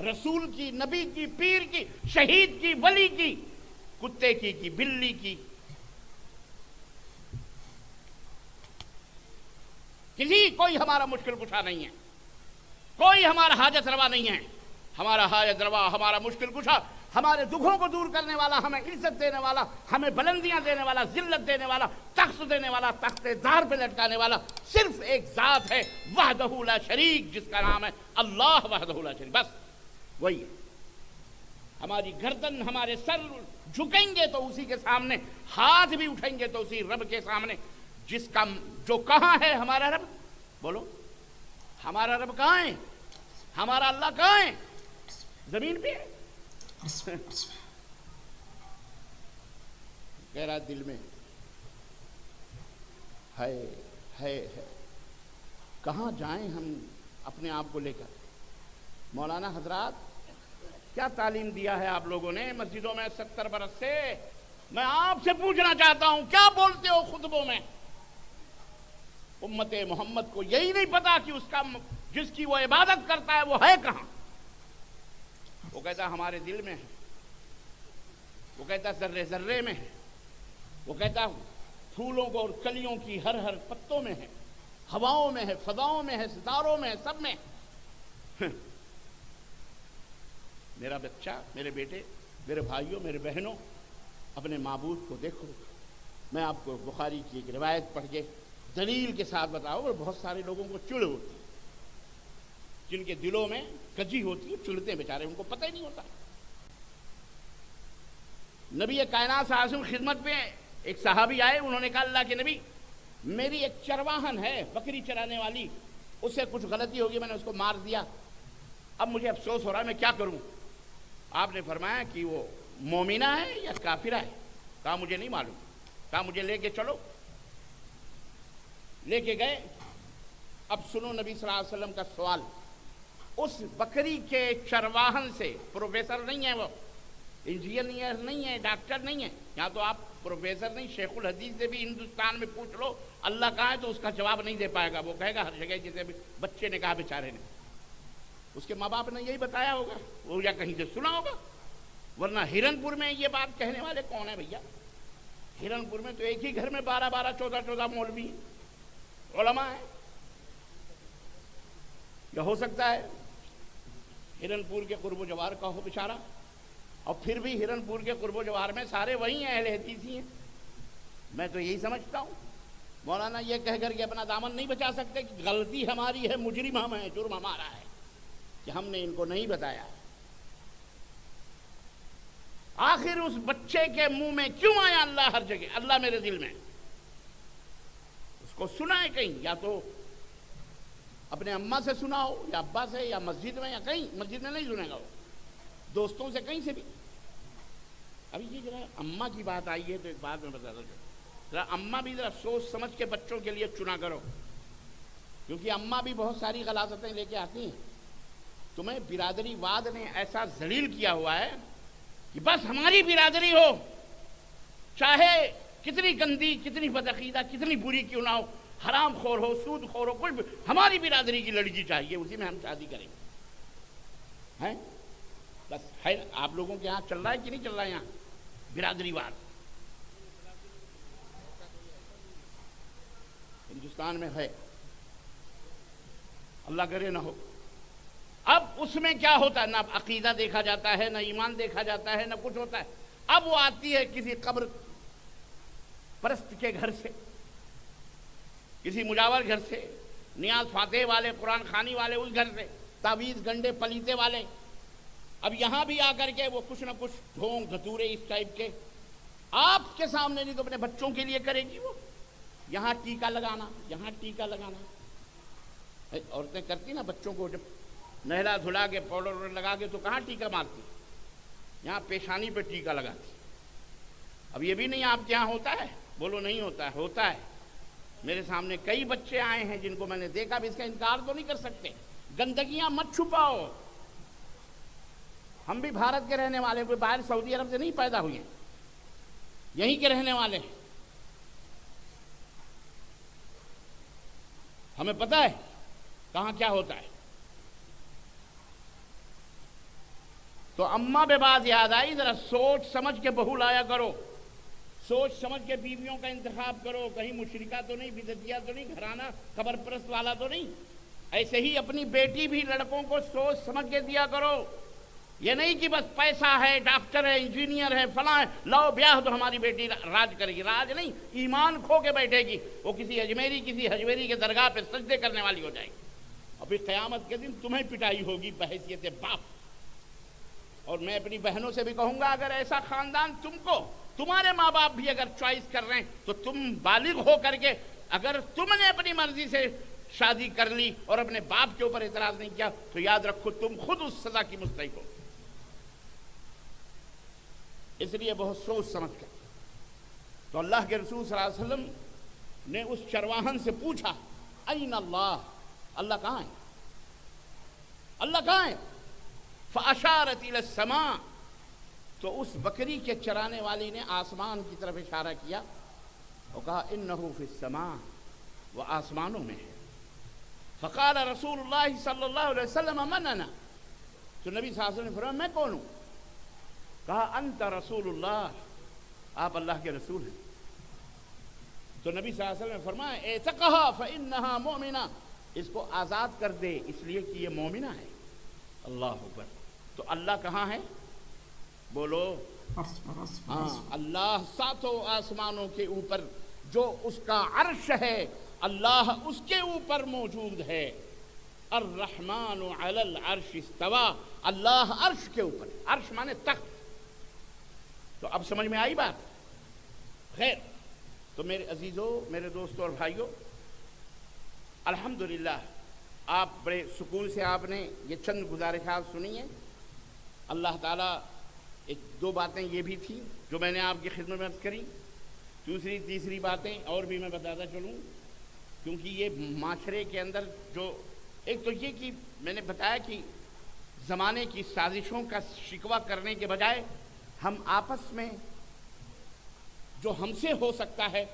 رسول کی، نبی کی، پیر کی، شہید کی، ولی کی، کتے کی، بلی کی، کوئی ہمارا مشکل کشا نہیں ہے، کوئی ہمارا حاجت روا نہیں ہے۔ ہمارا حاجت روا، ہمارا مشکل کشا، ہمارے دکھوں کو دور کرنے والا، ہمیں عزت دینے والا، ہمیں بلندیاں دینے والا، ذلت دینے والا، تخت دینے والا، تخت دار پہ لٹکانے والا صرف ایک ذات ہے، وحدہ لا شریک، جس کا نام ہے اللہ وحدہ لا شریک۔ بس وہی ہے۔ ہماری گردن، ہمارے سر جھکیں گے تو اسی کے سامنے، ہاتھ بھی اٹھیں گے تو اسی رب کے سامنے، جس کا جو کہاں ہے ہمارا رب؟ بولو، ہمارا رب کہاں ہے؟ ہمارا اللہ کہاں ہے؟ زمین پہ ہے؟ کہہ رہا دل میں ہے کہاں جائیں ہم اپنے آپ کو لے کر؟ مولانا حضرات، کیا تعلیم دیا ہے آپ لوگوں نے مسجدوں میں 70 برس سے؟ میں آپ سے پوچھنا چاہتا ہوں، کیا بولتے ہو خطبوں میں؟ امت محمد کو یہی نہیں پتا کہ اس کا جس کی وہ عبادت کرتا ہے وہ ہے کہاں؟ وہ کہتا ہے ہمارے دل میں ہے، وہ کہتا ہے ذرے ذرے میں ہے، وہ کہتا ہے پھولوں کو اور کلیوں کی ہر ہر پتوں میں ہے، ہواؤں میں ہے، فضاؤں میں ہے، ستاروں میں ہے، سب میں۔ میرا بچہ، میرے بیٹے، میرے بھائیوں، میرے بہنوں، اپنے معبود کو دیکھو۔ میں آپ کو بخاری کی ایک روایت پڑھ کے دلیل کے ساتھ بتاؤ، اور بہت سارے لوگوں کو چڑ ہوتی ہے، جن کے دلوں میں کجی ہوتی ہے، چڑھتے ہیں بیچارے، ان کو پتہ ہی نہیں ہوتا۔ نبی کائنات صلی اللہ علیہ وسلم خدمت میں ایک صحابی آئے، انہوں نے کہا اللہ کے نبی، میری ایک چرواہن ہے، بکری چرانے والی، اس سے کچھ غلطی ہوگی، میں نے اس کو مار دیا، اب مجھے افسوس ہو رہا ہے، میں کیا کروں؟ آپ نے فرمایا کہ وہ مومنہ ہے یا کافرہ ہے؟ کہا مجھے نہیں معلوم۔ کہا مجھے لے کے چلو۔ لے کے گئے۔ اب سنو نبی صلی اللہ علیہ وسلم کا سوال۔ اس بکری کے چرواہن سے، پروفیسر نہیں ہے وہ، انجینئر نہیں ہے، ڈاکٹر نہیں ہے، یہاں تو آپ پروفیسر نہیں، شیخ الحدیث سے بھی ہندوستان میں پوچھ لو اللہ کہاں ہے تو اس کا جواب نہیں دے پائے گا، وہ کہے گا ہر جگہ، جیسے بچے نے کہا بیچارے نے، اس کے ماں باپ نے یہی بتایا ہوگا، وہ یا کہیں سے سنا ہوگا، ورنہ ہرن پور میں یہ بات کہنے والے کون ہیں بھیا؟ ہرن پور میں تو ایک ہی گھر میں 12 14 مولوی علماء ہیں۔ یا ہو سکتا ہے ہرن پور کے قرب و جوار کا ہو بیچارہ، اور پھر بھی ہرن پور کے قرب و جوار میں سارے وہی ہیں، اہل حدیث ہی ہیں۔ میں تو یہی سمجھتا ہوں، مولانا یہ کہہ کر کے اپنا دامن نہیں بچا سکتے کہ غلطی ہماری ہے، مجرم ہم ہیں، جرم ہمارا ہے کہ ہم نے ان کو نہیں بتایا۔ آخر اس بچے کے منہ میں کیوں آیا اللہ ہر جگہ؟ اللہ میرے دل میں، اس کو سنا ہے کہیں، یا تو اپنے اماں سے سنا ہو، یا ابا سے، یا مسجد میں، یا کہیں مسجد میں نہیں سنے گا، وہ دوستوں سے کہیں سے بھی۔ ابھی یہ ذرا اماں کی بات آئی ہے تو ایک بات میں بتا دوں، ذرا اماں بھی ذرا سوچ سمجھ کے بچوں کے لیے چنا کرو، کیونکہ اماں بھی بہت ساری غلاظتیں لے کے آتی ہیں۔ تمہیں برادری واد نے ایسا ذلیل کیا ہوا ہے کہ بس ہماری برادری ہو، چاہے کتنی گندی، کتنی بدعقیدہ، کتنی بری کیوں نہ ہو، حرام خور ہو، سود خور ہو، کچھ بھی، ہماری برادری کی لڑکی چاہیے، اسی میں ہم شادی کریں گے، ہیں؟ بس ہے۔ آپ لوگوں کے یہاں چل رہا ہے کہ نہیں چل رہا ہے یہاں برادری واد؟ ہندوستان میں ہے، اللہ کرے نہ ہو۔ اب اس میں کیا ہوتا ہے؟ نہ عقیدہ دیکھا جاتا ہے، نہ ایمان دیکھا جاتا ہے، نہ کچھ ہوتا ہے۔ اب وہ آتی ہے کسی قبر پرست کے گھر سے، کسی مجاور گھر سے، نیاز فاتح والے، قرآن خوانی والے اس گھر سے، تعویذ گنڈے پلیتے والے، اب یہاں بھی آ کر کے وہ کچھ نہ کچھ ڈھونگ دھتورے اس ٹائپ کے آپ کے سامنے نہیں تو اپنے بچوں کے لیے کرے گی وہ، یہاں ٹیکا لگانا، یہاں ٹیکا لگانا۔ عورتیں کرتی نا بچوں کو جب نہلا دھلا کے پاؤڈر لگا کے تو کہاں ٹیکا مارتی، یہاں پیشانی پہ ٹیکا لگاتی۔ اب یہ بھی نہیں آپ کے یہاں ہوتا ہے؟ بولو نہیں ہوتا ہے، ہوتا ہے۔ میرے سامنے کئی بچے آئے ہیں جن کو میں نے دیکھا، بھی اس کا انکار تو نہیں کر سکتے۔ گندگیاں مت چھپاؤ، ہم بھی بھارت کے رہنے والے، کوئی باہر سعودی عرب سے نہیں پیدا ہوئے ہیں، یہیں کے رہنے والے ہیں، ہمیں پتہ ہے کہاں کیا ہوتا ہے۔ تو اماں بے باز یاد آئی، ذرا سوچ سمجھ کے بہو لایا کرو، سوچ سمجھ کے بیویوں کا انتخاب کرو، کہیں مشرکہ تو نہیں، بدعتیہ تو نہیں، گھرانہ قبر پرست والا تو نہیں۔ ایسے ہی اپنی بیٹی بھی لڑکوں کو سوچ سمجھ کے دیا کرو، یہ نہیں کہ بس پیسہ ہے، ڈاکٹر ہے، انجینئر ہے، فلاں ہے، لاؤ بیاہ تو ہماری بیٹی راج کرے گی۔ راج نہیں، ایمان کھو کے بیٹھے گی، وہ کسی اجمیری کسی حجویری کے درگاہ پہ سجدے کرنے والی ہو جائے گی، اور پھر قیامت کے دن تمہیں پٹائی ہوگی بحیثیت باپ۔ اور میں اپنی بہنوں سے بھی کہوں گا، اگر ایسا خاندان تم کو، تمہارے ماں باپ بھی اگر چوائس کر رہے ہیں تو تم بالغ ہو کر کے اگر تم نے اپنی مرضی سے شادی کر لی اور اپنے باپ کے اوپر اعتراض نہیں کیا تو یاد رکھو تم خود اس سزا کی مستحق ہو۔ اس لیے بہت سوچ سمجھ کر۔ تو اللہ کے رسول صلی اللہ علیہ وسلم نے اس چرواہن سے پوچھا، این اللہ، اللہ کہاں ہے؟ اللہ کہاں ہے؟ فاشارت الی السماء، تو اس بکری کے چرانے والی نے آسمان کی طرف اشارہ کیا اور کہا انہ فی السماء، وہ آسمانوں میں ہے۔ فقال رسول اللہ صلی اللہ علیہ وسلم من انا، تو نبی صلی اللہ علیہ وسلم نے فرمایا میں کون ہوں؟ کہا انت رسول اللہ، آپ اللہ کے رسول ہیں۔ تو نبی صلی اللہ علیہ وسلم نے فرمایا اعتقها فانها مؤمنہ، اس کو آزاد کر دے اس لیے کہ یہ مومنہ ہے۔ اللہ اکبر۔ تو اللہ کہاں ہے؟ بولو ہاں، اللہ ساتوں آسمانوں کے اوپر، جو اس کا عرش ہے اللہ اس کے اوپر موجود ہے۔ الرحمن علی العرش استوى، اللہ عرش کے اوپر، عرش مانے تخت۔ تو اب سمجھ میں آئی بات؟ خیر، تو میرے عزیزوں، میرے دوستوں اور بھائیوں، الحمدللہ آپ بڑے سکون سے آپ نے یہ چند گزارشات سنی ہیں۔ اللہ تعالیٰ، ایک دو باتیں یہ بھی تھیں جو میں نے آپ کی خدمت میں عرض کری، دوسری تیسری باتیں اور بھی میں بتاتا چلوں، کیونکہ یہ معاشرے کے اندر جو ایک تو یہ کہ میں نے بتایا کہ زمانے کی سازشوں کا شکوہ کرنے کے بجائے ہم آپس میں جو ہم سے ہو سکتا ہے،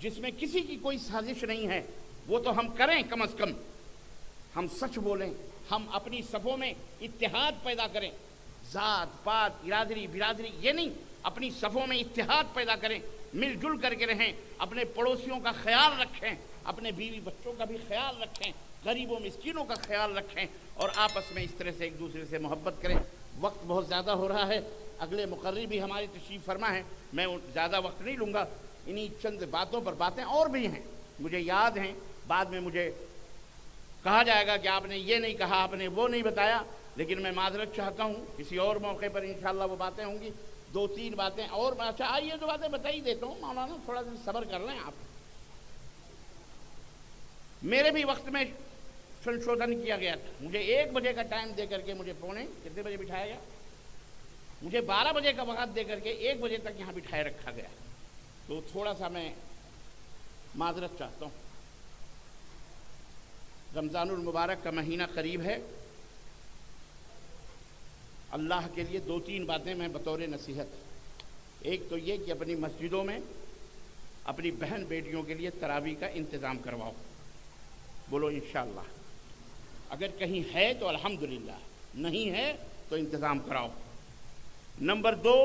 جس میں کسی کی کوئی سازش نہیں ہے، وہ تو ہم کریں، کم از کم ہم سچ بولیں، ہم اپنی صفوں میں اتحاد پیدا کریں، ذات پات برادری یہ نہیں، اپنی صفوں میں اتحاد پیدا کریں، مل جل کر کے رہیں، اپنے پڑوسیوں کا خیال رکھیں، اپنے بیوی بچوں کا بھی خیال رکھیں، غریبوں مسکینوں کا خیال رکھیں، اور آپس میں اس طرح سے ایک دوسرے سے محبت کریں۔ وقت بہت زیادہ ہو رہا ہے، اگلے مقرر بھی ہماری تشریف فرما ہے، میں زیادہ وقت نہیں لوں گا، انہی چند باتوں پر، باتیں اور بھی ہیں مجھے یاد ہیں، بعد میں مجھے کہا جائے گا کہ آپ نے یہ نہیں کہا، آپ نے وہ نہیں بتایا، لیکن میں معذرت چاہتا ہوں، کسی اور موقع پر انشاءاللہ وہ باتیں ہوں گی، دو تین باتیں اور۔ اچھا آئیے دو باتیں بتا ہی دیتا ہوں، مولانا تھوڑا دن صبر کر لیں آپ۔ میرے بھی وقت میں سنشودھن کیا گیا تھا، مجھے 1 بجے کا ٹائم دے کر کے مجھے پونے کتنے بجے بٹھایا گیا، مجھے 12 بجے کا وقت دے کر کے 1 بجے تک یہاں بٹھائے رکھا گیا، تو تھوڑا سا میں معذرت چاہتا ہوں۔ رمضان المبارک کا مہینہ قریب ہے، اللہ کے لیے 2-3 باتیں میں بطور نصیحت، ایک تو یہ کہ اپنی مسجدوں میں اپنی بہن بیٹیوں کے لیے تراویح کا انتظام کرواؤ، بولو انشاءاللہ، اگر کہیں ہے تو الحمدللہ، نہیں ہے تو انتظام کراؤ۔ نمبر 2،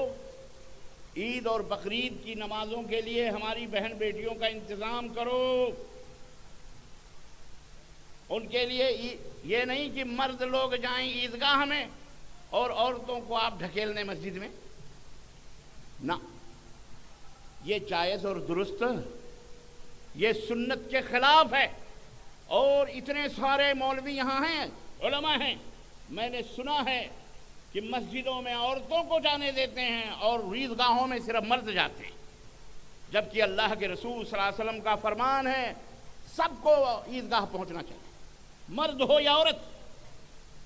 عید اور بقرعید کی نمازوں کے لیے ہماری بہن بیٹیوں کا انتظام کرو، ان کے لیے یہ نہیں کہ مرد لوگ جائیں عیدگاہ میں اور عورتوں کو آپ ڈھکیل دیں مسجد میں، نہ، یہ جائز اور درست، یہ سنت کے خلاف ہے۔ اور اتنے سارے مولوی یہاں ہیں، علماء ہیں، میں نے سنا ہے کہ مسجدوں میں عورتوں کو جانے دیتے ہیں اور عیدگاہوں میں صرف مرد جاتے ہیں، جبکہ اللہ کے رسول صلی اللہ علیہ وسلم کا فرمان ہے سب کو عیدگاہ پہنچنا چاہیے، مرد ہو یا عورت۔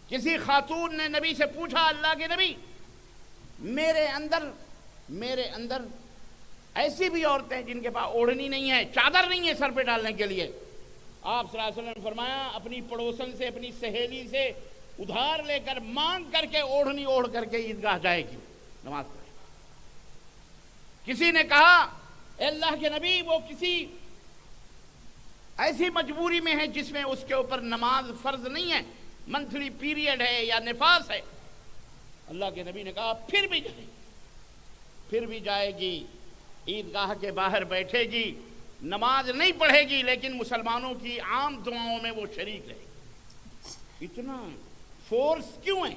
کسی خاتون نے نبی سے پوچھا، اللہ کے نبی میرے اندر ایسی بھی عورتیں جن کے پاس اوڑھنی نہیں ہے، چادر نہیں ہے سر پہ ڈالنے کے لیے۔ آپ صلی اللہ علیہ وسلم نے فرمایا اپنی پڑوسن سے، اپنی سہیلی سے ادھار لے کر مانگ کر کے اوڑھنی اوڑھ کر کے عیدگاہ جائے گی، نماز پڑھے۔ کسی نے کہا اے اللہ کے نبی وہ کسی ایسی مجبوری میں ہے جس میں اس کے اوپر نماز فرض نہیں ہے، منتھلی پیریڈ ہے یا نفاس ہے۔ اللہ کے نبی نے کہا پھر بھی جائے گی، عیدگاہ کے باہر بیٹھے گی، نماز نہیں پڑھے گی، لیکن مسلمانوں کی عام دعاؤں میں وہ شریک رہے گی۔ اتنا فورس کیوں ہے؟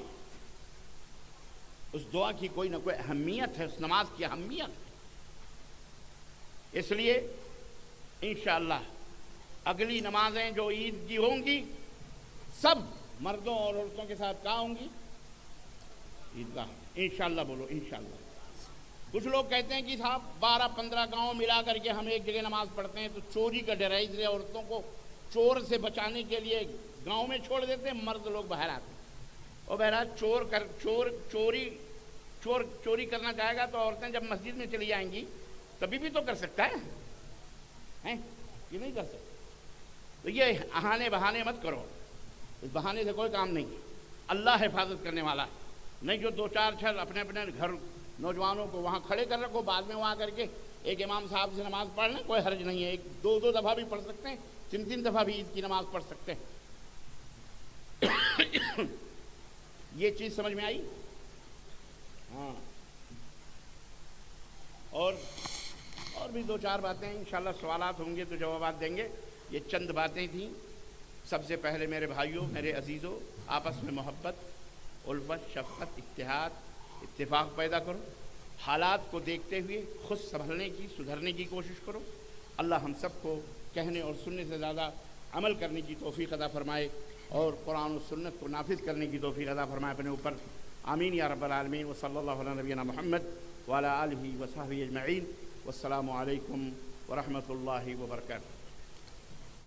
اس دعا کی کوئی نہ کوئی اہمیت ہے، اس نماز کی اہمیت ہے۔ اس لیے انشاءاللہ اگلی نمازیں جو عید کی ہوں گی سب مردوں اور عورتوں کے ساتھ کہاں ہوں گی؟ عیدگاہ۔ انشاءاللہ بولو انشاءاللہ۔ کچھ لوگ کہتے ہیں کہ صاحب 12-15 گاؤں ملا کر کے ہم ایک جگہ نماز پڑھتے ہیں تو چوری کا ڈر ہے، اس لیے عورتوں کو چور سے بچانے کے لیے گاؤں میں چھوڑ دیتے ہیں، مرد لوگ باہر آتے ہیں۔ اور بہرحال چوری کرنا چاہے گا تو عورتیں جب مسجد میں چلی جائیں گی تبھی بھی تو کر سکتا ہے، یہ نہیں کر سکتا۔ تو یہ اہانے بہانے مت کرو، اس بہانے سے کوئی کام نہیں۔ اللہ حفاظت کرنے والا ہے، نہیں جو 2-4 اپنے گھر نوجوانوں کو وہاں کھڑے کر رکھو، بعد میں وہاں کر کے ایک امام صاحب سے نماز پڑھ لیں، کوئی حرج نہیں ہے، 1-2 دفعہ بھی پڑھ سکتے ہیں، 3 دفعہ بھی عید کی نماز پڑھ سکتے ہیں۔ یہ چیز سمجھ میں آئی؟ ہاں، اور بھی 2-4 باتیں انشاءاللہ سوالات ہوں گے تو جوابات دیں گے۔ یہ چند باتیں تھیں۔ سب سے پہلے میرے بھائیوں، میرے عزیزوں، آپس میں محبت، الفت، شفقت، اتحاد، اتفاق پیدا کرو، حالات کو دیکھتے ہوئے خود سنبھلنے کی، سدھرنے کی کوشش کرو۔ اللہ ہم سب کو کہنے اور سننے سے زیادہ عمل کرنے کی توفیق عطا فرمائے اور قرآن و سنت کو نافذ کرنے کی توفیق عطا فرمائے اپنے اوپر، آمین یا رب العالمین۔ وصلی اللہ علی نبینا محمد وعلی آلہ وصحبہ اجمعین، والسلام علیکم ورحمۃ اللہ وبرکاتہ۔